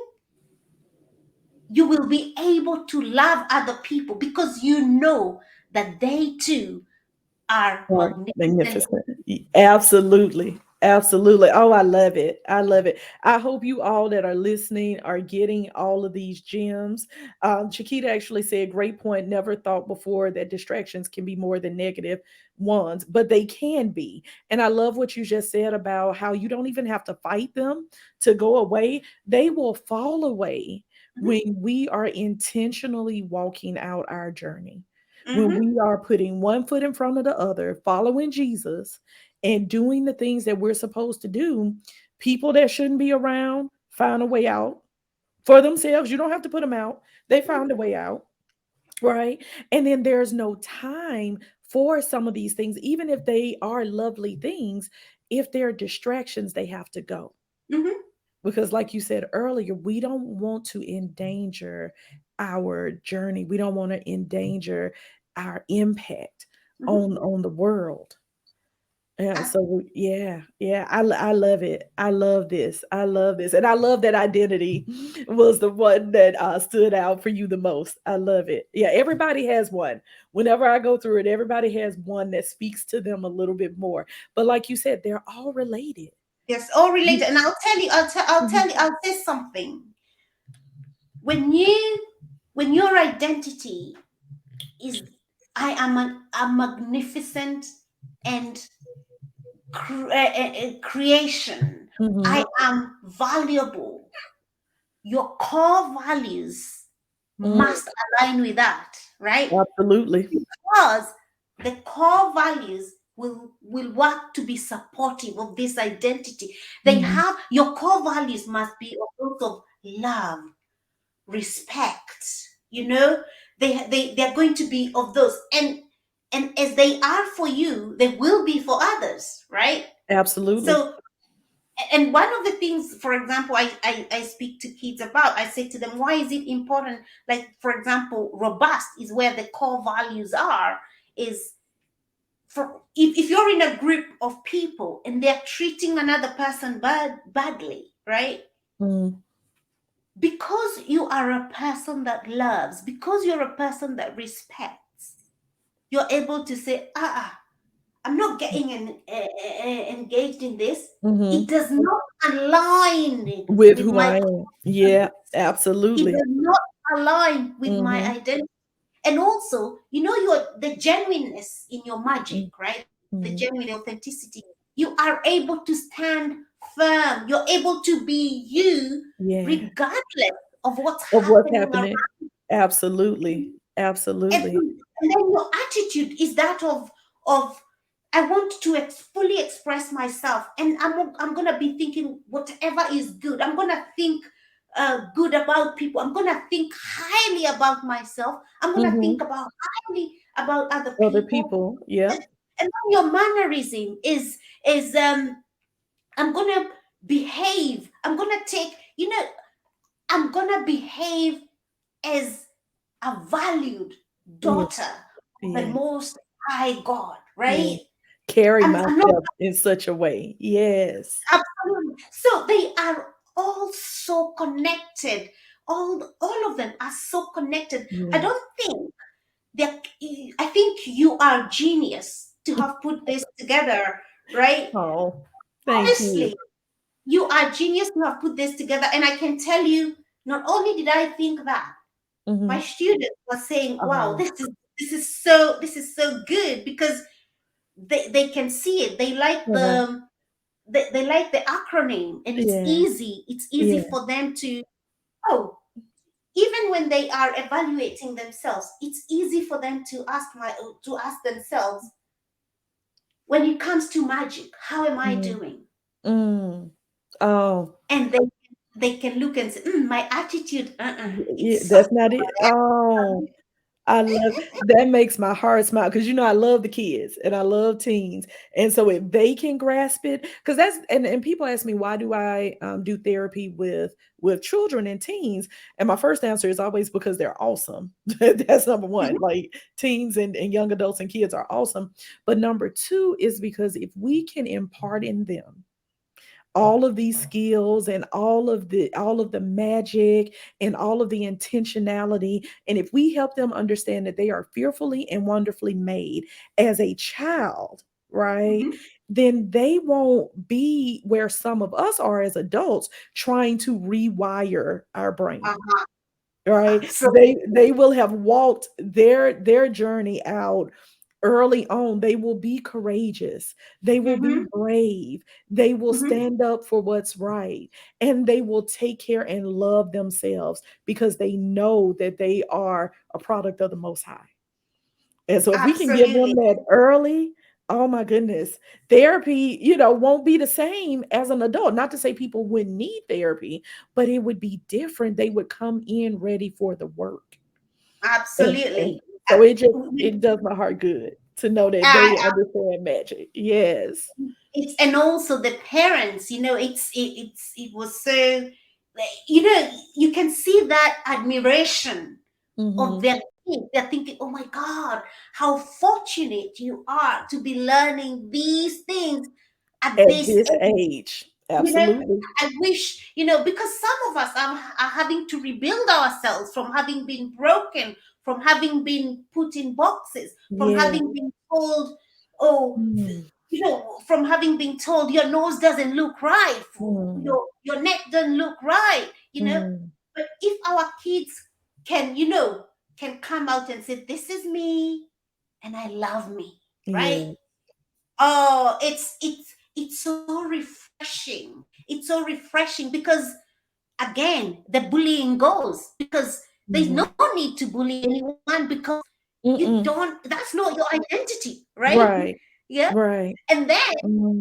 you will be able to love other people because you know that they too are Oh, magnificent. magnificent. Absolutely. Absolutely. Oh, I love it. I love it. I hope you all that are listening are getting all of these gems. Chiquita actually said, great point. Never thought before that distractions can be more than negative ones, but they can be. And I love what you just said about how you don't even have to fight them to go away. They will fall away Mhm, when we are intentionally walking out our journey, when mhm, we are putting one foot in front of the other, following Jesus and doing the things that we're supposed to do, people that shouldn't be around find a way out for themselves. You don't have to put them out. They found a way out, right? And then there's no time for some of these things, even if they are lovely things. If they're distractions, they have to go. mhm, Because, like you said earlier, we don't want to endanger our journey. We don't want to endanger our impact mhm. on the world. Yeah, Uh, so yeah, yeah, I love it. I love this. I love this. And I love that identity was the one that stood out for you the most. I love it. Yeah, everybody has one. Whenever I go through it, everybody has one that speaks to them a little bit more. But like you said, they're all related. yes, all You- related. And Mhm. I'll say something. When your identity is, I am a magnificent and creation. I Mhm. am valuable. Your core values Mm, must align with that, right? absolutely. Because the core values will work to be supportive of this identity. Mhm. Your core values must be of those of love, respect. You know, they're going to be of those, and as they are for you, they will be for others, right? Absolutely. So, and one of the things, for example, I speak to kids about, I say to them, why is it important? Like, for example, robust is where the core values are, is for if you're in a group of people and they're treating another person badly, right? Mm, Because you are a person that loves, because you're a person that respects, you're able to say, I'm not getting engaged in this. It mhm. does not align With with who my I am. Yeah, it absolutely. does not align with my Mhm. identity. And also, your the genuineness in your magic, Mm, right? The genuine mhm. authenticity. You are able to stand firm. You're able to be you Yeah. regardless of what's Of what's happening around. happening. Absolutely. and, Absolutely. and then your attitude is that of I want to fully express myself, and I'm gonna be thinking whatever is good. I'm gonna think good about people. I'm gonna think highly about myself. I'm gonna think Mhm. about highly about other Other people. people. and, Yep. and then your mannerism is I'm gonna. behave. I'm going to take, I'm going to behave as a valued Yeah. daughter of the Yeah. Most High God, Yeah. right? Carry I'm not. myself in such a way. Yes. Absolutely. So they are all so connected. All of them are so connected. I Yeah. don't think that. I think you are genius to have put this together, right? Oh, thank you. Honestly, you are genius to have put this together. And I can tell you, not only did I think that, my Mhm. students were saying, "Wow, Oh, this is so good," because they can see it. uh-huh. They like the acronym, and it's Yeah. easy. It's easy Yeah. for them to, oh, even when they are evaluating themselves, it's easy for them to ask themselves, when it comes to magic, how am I Mm. doing? Mm. Oh, And they can look and say, my attitude, yeah, it's so that's not it. Oh, I love that makes my heart smile because I love the kids and I love teens. And so if they can grasp it, because and people ask me why do I do therapy with children and teens? And my first answer is always because they're awesome. That's number one. Like teens and young adults and kids are awesome. But number two is because if we can impart in them all of these skills and all of the magic and all of the intentionality, and if we help them understand that they are fearfully and wonderfully made as a child, right, Mhm. then they won't be where some of us are as adults trying to rewire our brain, Uh-huh. right? Absolutely. They will have walked their journey out early on. They will be courageous, they will be Hmm. brave, they will Hmm. stand up for what's right, and they will take care and love themselves because they know that they are a product of the Most High. And so if we can give them Absolutely. that early, oh my goodness, therapy, won't be the same as an adult. Not to say people wouldn't need therapy, but it would be different. They would come in ready for the work. And Absolutely. so We, it does my heart good to know that I, they understand magic. Yes. it's and also the parents, it was so, you can see that admiration of Hmm. their kids. They're thinking, oh my God, how fortunate you are to be learning these things at At this this age. age. you know Absolutely. I wish, because some of us are having to rebuild ourselves from having been broken, from having been put in boxes, from Yeah. having been told, oh, Mm, from having been told your nose doesn't look right, mm, your neck doesn't look right. mm. But if our kids can come out and say, this is me and I love me, right? Yeah. Oh, it's so refreshing. It's so refreshing because, again, the bullying goes, because there's Hmm. no need to bully anyone, because you Mm-mm. don't that's not your identity, right? Right. Yeah. Right. And then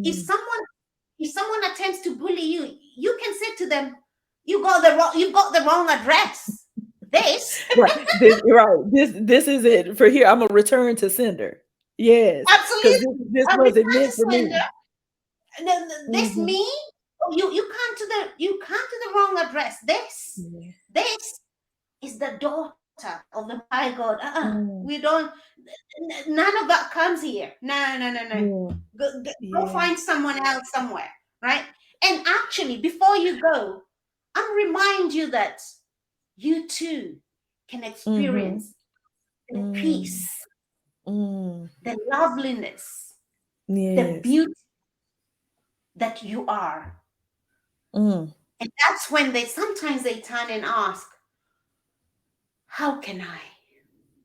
if Mm. someone attempts to bully you, you can say to them, you got the wrong address. This Right. This is it for here. I'm a return to sender. Yes. Because absolutely this a wasn't return meant to for me. sender. This Hmm. me. Oh, you come to the wrong address. This Yeah. this is the daughter of the Most High God. We Mm. don't. None of that comes here. No, no, no, no. Yeah. Go Yeah. find someone else somewhere, right? And actually, before you go, I'm remind you that you too can Mm-hmm. experience the Mm. peace, Mm. the loveliness, the Yes. beauty that you are. Mm. And that's when they turn and ask, how can I?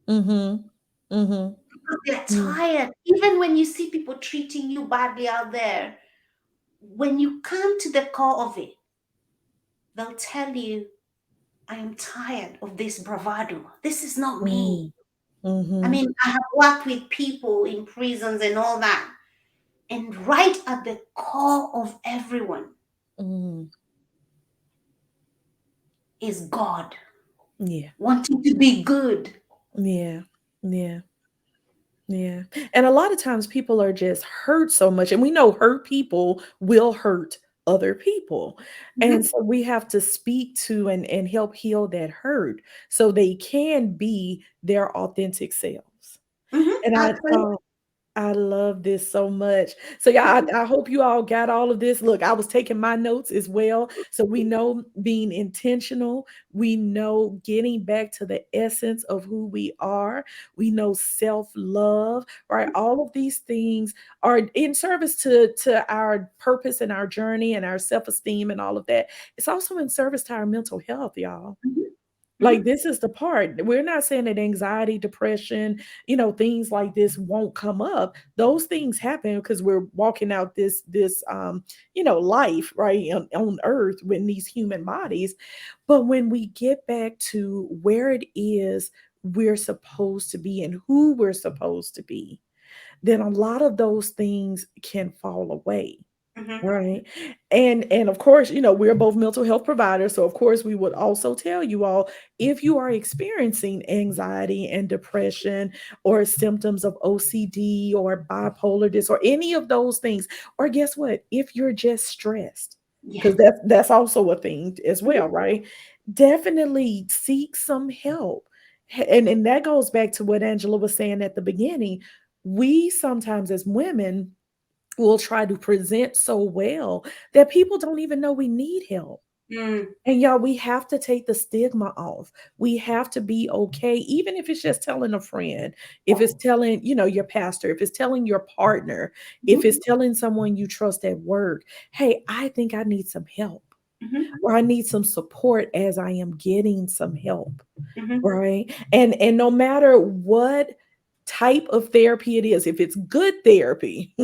Mm-hmm. Mm-hmm. Because they're Yeah. tired. Even when you see people treating you badly out there, when you come to the core of it, they'll tell you, I am tired of this bravado. This is not Mm. me. I Mm-hmm. mean, I have worked with people in prisons and all that. And right at the core of everyone Mm. is God Yeah. wanting to be good. Yeah. Yeah. Yeah. And a lot of times people are just hurt so much. And we know hurt people will hurt other people. And Mhm. so we have to speak to and help heal that hurt so they can be their authentic selves. Mhm. And Absolutely. I love this so much. So yeah, I hope you all got all of this. Look, I was taking my notes as well. So we know being intentional, we know getting back to the essence of who we are, we know self-love, right? All of these things are in service to our purpose and our journey and our self-esteem and all of that. It's also in service to our mental health, y'all. Mhm. Like, Mhm. this is the part. We're not saying that anxiety, depression, things like this won't come up. Those things happen because we're walking out this life, right, on earth with these human bodies. But when we get back to where it is we're supposed to be and who we're supposed to be, then a lot of those things can fall away. Mhm. Right. And of course, we're both mental health providers. So of course we would also tell you all, if you are experiencing anxiety and depression or symptoms of OCD or bipolar disorder, any of those things, or guess what? If you're just stressed, Yeah. because that's also a thing as well, Mhm. right? Definitely seek some help. And that goes back to what Angela was saying at the beginning. We sometimes as women will try to present so well that people don't even know we need help. Mm. And y'all, we have to take the stigma off. We have to be okay, even if it's just telling a friend, if it's telling, your pastor, if it's telling your partner, if Mhm. it's telling someone you trust at work, hey, I think I need some help, Mhm. or I need some support as I am getting some help. Mhm. Right. And no matter what type of therapy it is, if it's good therapy,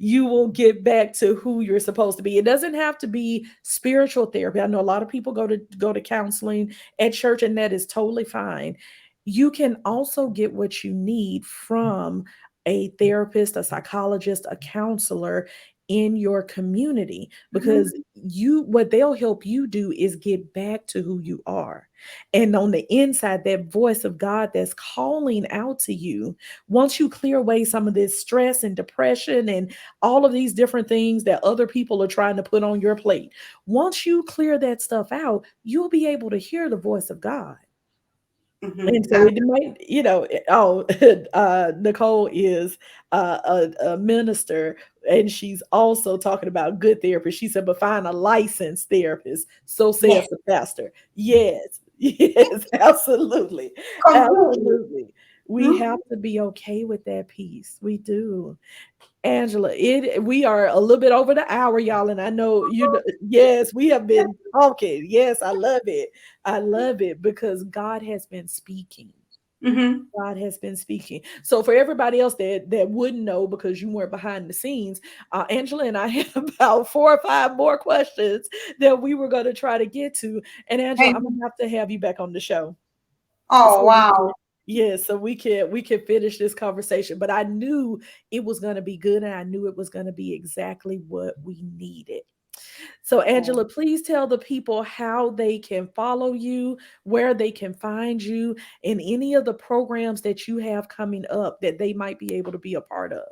you will get back to who you're supposed to be. It doesn't have to be spiritual therapy. I know a lot of people go to counseling at church, and that is totally fine. You can also get what you need from a therapist, a psychologist, a counselor in your community, Mhm. because you what they'll help you do is get back to who you are. And on the inside, that voice of God that's calling out to you, once you clear away some of this stress and depression and all of these different things that other people are trying to put on your plate, once you clear that stuff out, you'll be able to hear the voice of God. And Mhm. so it might, Nicole is a minister, and she's also talking about good therapy. She said, but find a licensed therapist. So says Yes. the pastor. Yes, yes, absolutely. Completely. Absolutely. We Mhm. have to be okay with that piece. We do. Angela, we are a little bit over the hour, y'all, and I know yes, we have been talking. Yes, I love it. I love it because God has been speaking. Mhm. God has been speaking. So for everybody else that wouldn't know because you weren't behind the scenes, Angela and I had about 4 or 5 more questions that we were going to try to get to. And Angela, I'm gonna Amen. have to have you back on the show Oh so we can, wow. yeah, so we can finish this conversation. But I knew it was going to be good, and I knew it was going to be exactly what we needed. So, Oh. Angela, please tell the people how they can follow you, where they can find you, and any of the programs that you have coming up that they might be able to be a part of.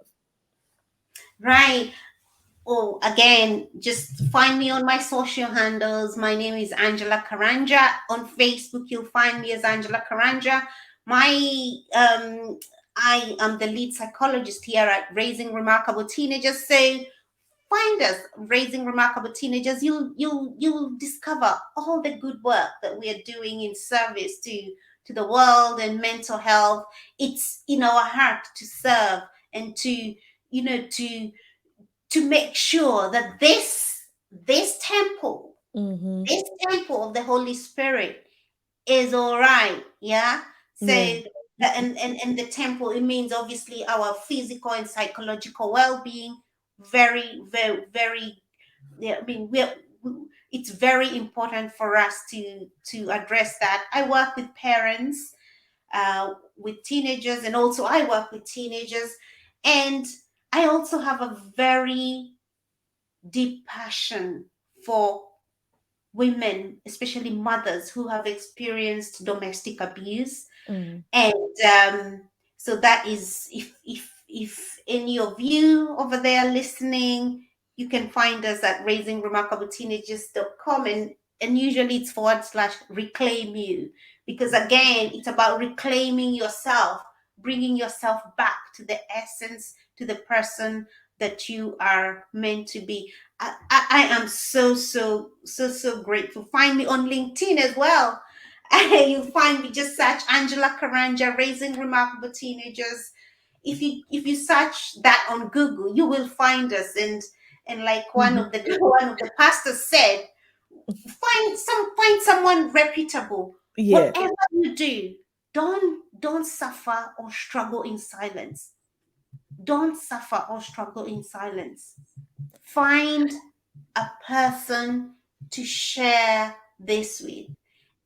Right. Oh, again, just find me on my social handles. My name is Angela Karanja. On Facebook, you'll find me as Angela Karanja. My I am the lead psychologist here at Raising Remarkable Teenagers. So find us, Raising Remarkable Teenagers. You'll discover all the good work that we are doing in service to the world and mental health. It's in our heart to serve and to make sure that this temple, Mm-hmm. this temple of the Holy Spirit is all right. Yeah. So Yeah. and the temple, it means obviously our physical and psychological well-being. Very, very, very, yeah, I mean, it's very important for us to address that. I work with parents, with teenagers, and also I work with teenagers, and I also have a very deep passion for women, especially mothers who have experienced domestic abuse. Mm-hmm. And so that is, if any of you over there listening, you can find us at raisingremarkableteenagers.com, and usually it's /reclaim you, because again, it's about reclaiming yourself, bringing yourself back to the essence, to the person that you are meant to be. I am so grateful. Find me on LinkedIn as well. You find me, just search Angela Karanja, Raising Remarkable Teenagers. If you search that on Google, you will find us. And like one Mhm. of the one of the pastors said, find someone reputable. Yeah. Whatever you do, don't suffer or struggle in silence. Don't suffer or struggle in silence. Find a person to share this with,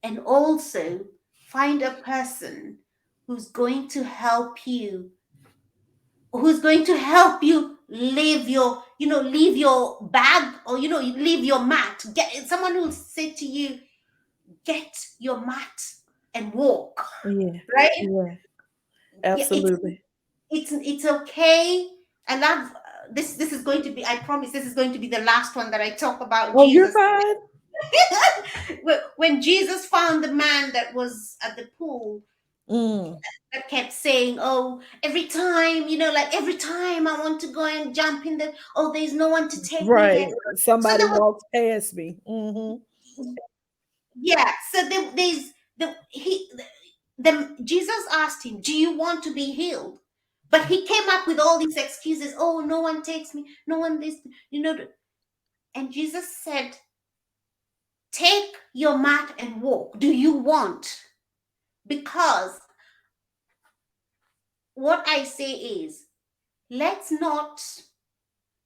and also find a person who's going to help you, leave your bag, or leave your mat. Get someone who'll say to you, get your mat and walk. Yeah. Right. Yeah. Yeah, it's Absolutely. it's okay. I love this is going to be, I promise, this is going to be the last one that I talk about Oh, you're Jesus. fine. When Jesus found the man that was at the pool, Mm, that kept saying, "Oh, every time, like every time I want to go and jump in the, oh, there's no one to take me there." right. So Somebody there was, walks past me. Hmm. yeah. So there's Jesus asked him, "Do you want to be healed?" But he came up with all these excuses. Oh, no one takes me. No one this. And Jesus said, "Take your mat and walk. Do you want?" Because what I say is, let's not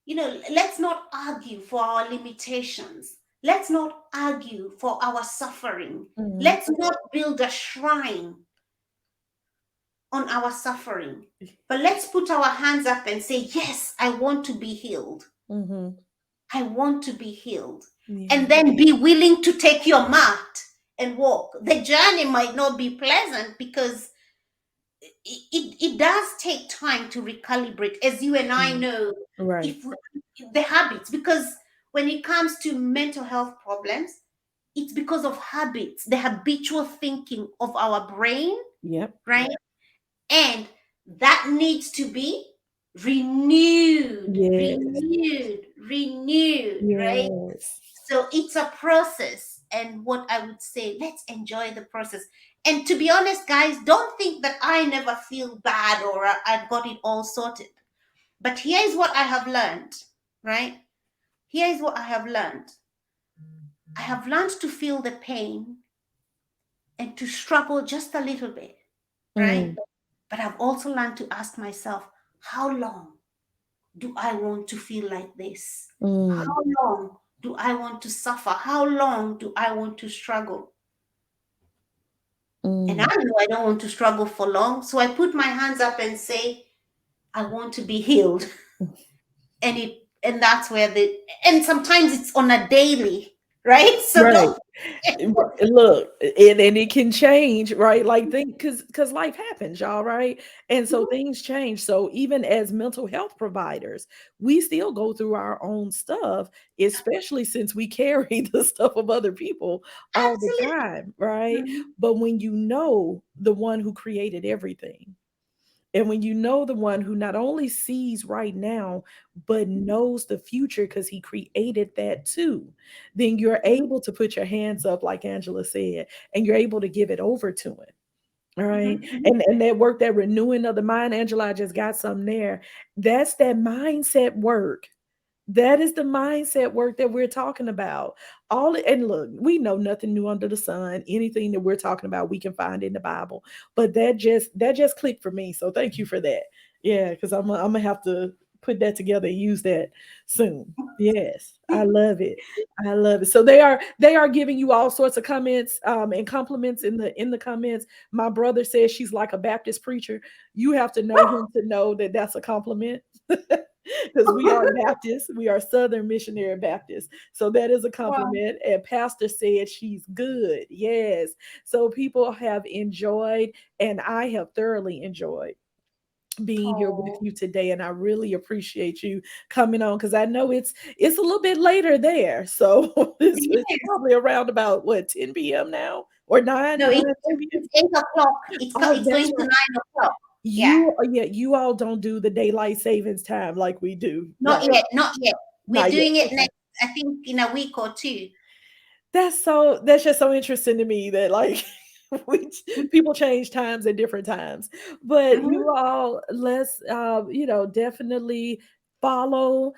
let's not argue for our limitations. Let's not argue for our suffering. Hmm. Let's not build a shrine on our suffering. But let's put our hands up and say, yes, I want to be healed. Hmm. I want to be healed. Yeah. And then be willing to take your mat and walk. The journey might not be pleasant, because it does take time to recalibrate, as you and I Mm. know. Right. If the habits, because when it comes to mental health problems, it's because of habits, the habitual thinking of our brain, Yep. right? And that needs to be renewed, Yes. renewed, renewed, right? Yes. So it's a process. And what I would say, let's enjoy the process. And to be honest, guys, don't think that I never feel bad, or I've got it all sorted. But here is what I have learned, right? Here is what I have learned. I have learned to feel the pain and to struggle just a little bit, right? Mm, But I've also learned to ask myself, how long do I want to feel like this? mm, How long do I want to suffer? How long do I want to struggle? And I mm. know I don't want to struggle for long. So I put my hands up and say, I want to be healed. And that's where and sometimes it's on a daily, right? So Right. don't. Look, and it can change, right? Like think because life happens, y'all, right? And so things change. So even as mental health providers, we still go through our own stuff, especially since we carry the stuff of other people all the Absolutely. time, right? Mhm. But when you know the one who created everything, and when you know the one who not only sees right now, but knows the future because he created that too, then you're able to put your hands up, like Angela said, and you're able to give it over to him. All right. Mhm. Mhm. And that work, that renewing of the mind, Angela, I just got something there. That's that mindset work. That is the mindset work that we're talking about. All and look, we know nothing new under the sun. Anything that we're talking about, we can find in the Bible. But that just clicked for me. So thank you for that. Yeah, because I'm gonna have to put that together and use that soon. Yes, I love it. I love it. So they are giving you all sorts of comments and compliments in the comments. My brother says she's like a Baptist preacher. You have to know him to know that that's a compliment. Because we are Baptists, we are Southern Missionary Baptists. So that is a Wow. compliment. And Pastor said she's good. Yes. So people have enjoyed, and I have thoroughly enjoyed being here with Oh, you today, and I really appreciate you coming on because I know it's a little bit later there, so it's yes. probably around about what 10 p.m. now or 9 No, 9 p.m. it's 8 o'clock. Oh, It's that's going to right. 9 o'clock. Yeah. You yeah, you all don't do the daylight savings time like we do, Not right? yet. Not yet. We're Not yet. doing it Okay. next. I think in a week or two. That's just so interesting to me that like we people change times at different times. But you Mm-hmm. all let's definitely follow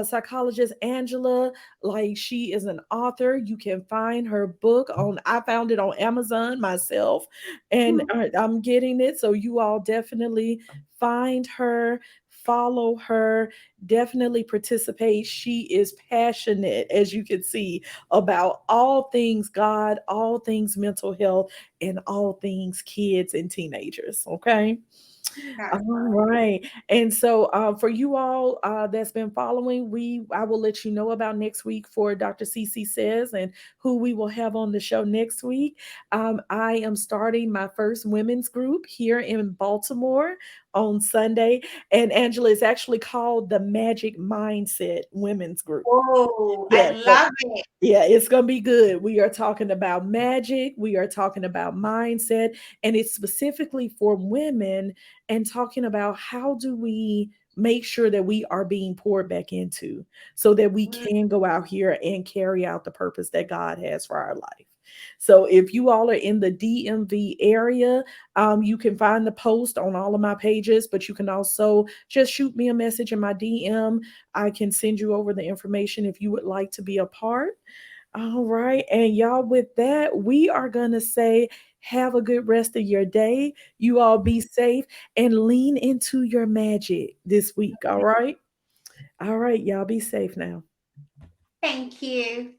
psychologist Angela. Like she is an author. You can find her book on I found it on Amazon myself, and I'm getting it, so you all definitely find her, follow her, definitely participate. She is passionate, as you can see, about all things God, all things mental health, and all things kids and teenagers. Okay. All That's right. right. And so for you all that's been following, I will let you know about next week for Dr. CC Says and who we will have on the show next week. I am starting my first women's group here in Baltimore on Sunday. And Angela is actually called the Magic Mindset Women's Group. Oh, I Yeah. So love it. yeah, it's going to be good. We are talking about magic. We are talking about mindset, and it's specifically for women and talking about how do we make sure that we are being poured back into so that we Mm, can go out here and carry out the purpose that God has for our life. So if you all are in the DMV area, you can find the post on all of my pages, but you can also just shoot me a message in my DM. I can send you over the information if you would like to be a part. All right. And y'all, with that, we are going to say, have a good rest of your day. You all be safe and lean into your magic this week. All right. All right. Y'all be safe now. thank you.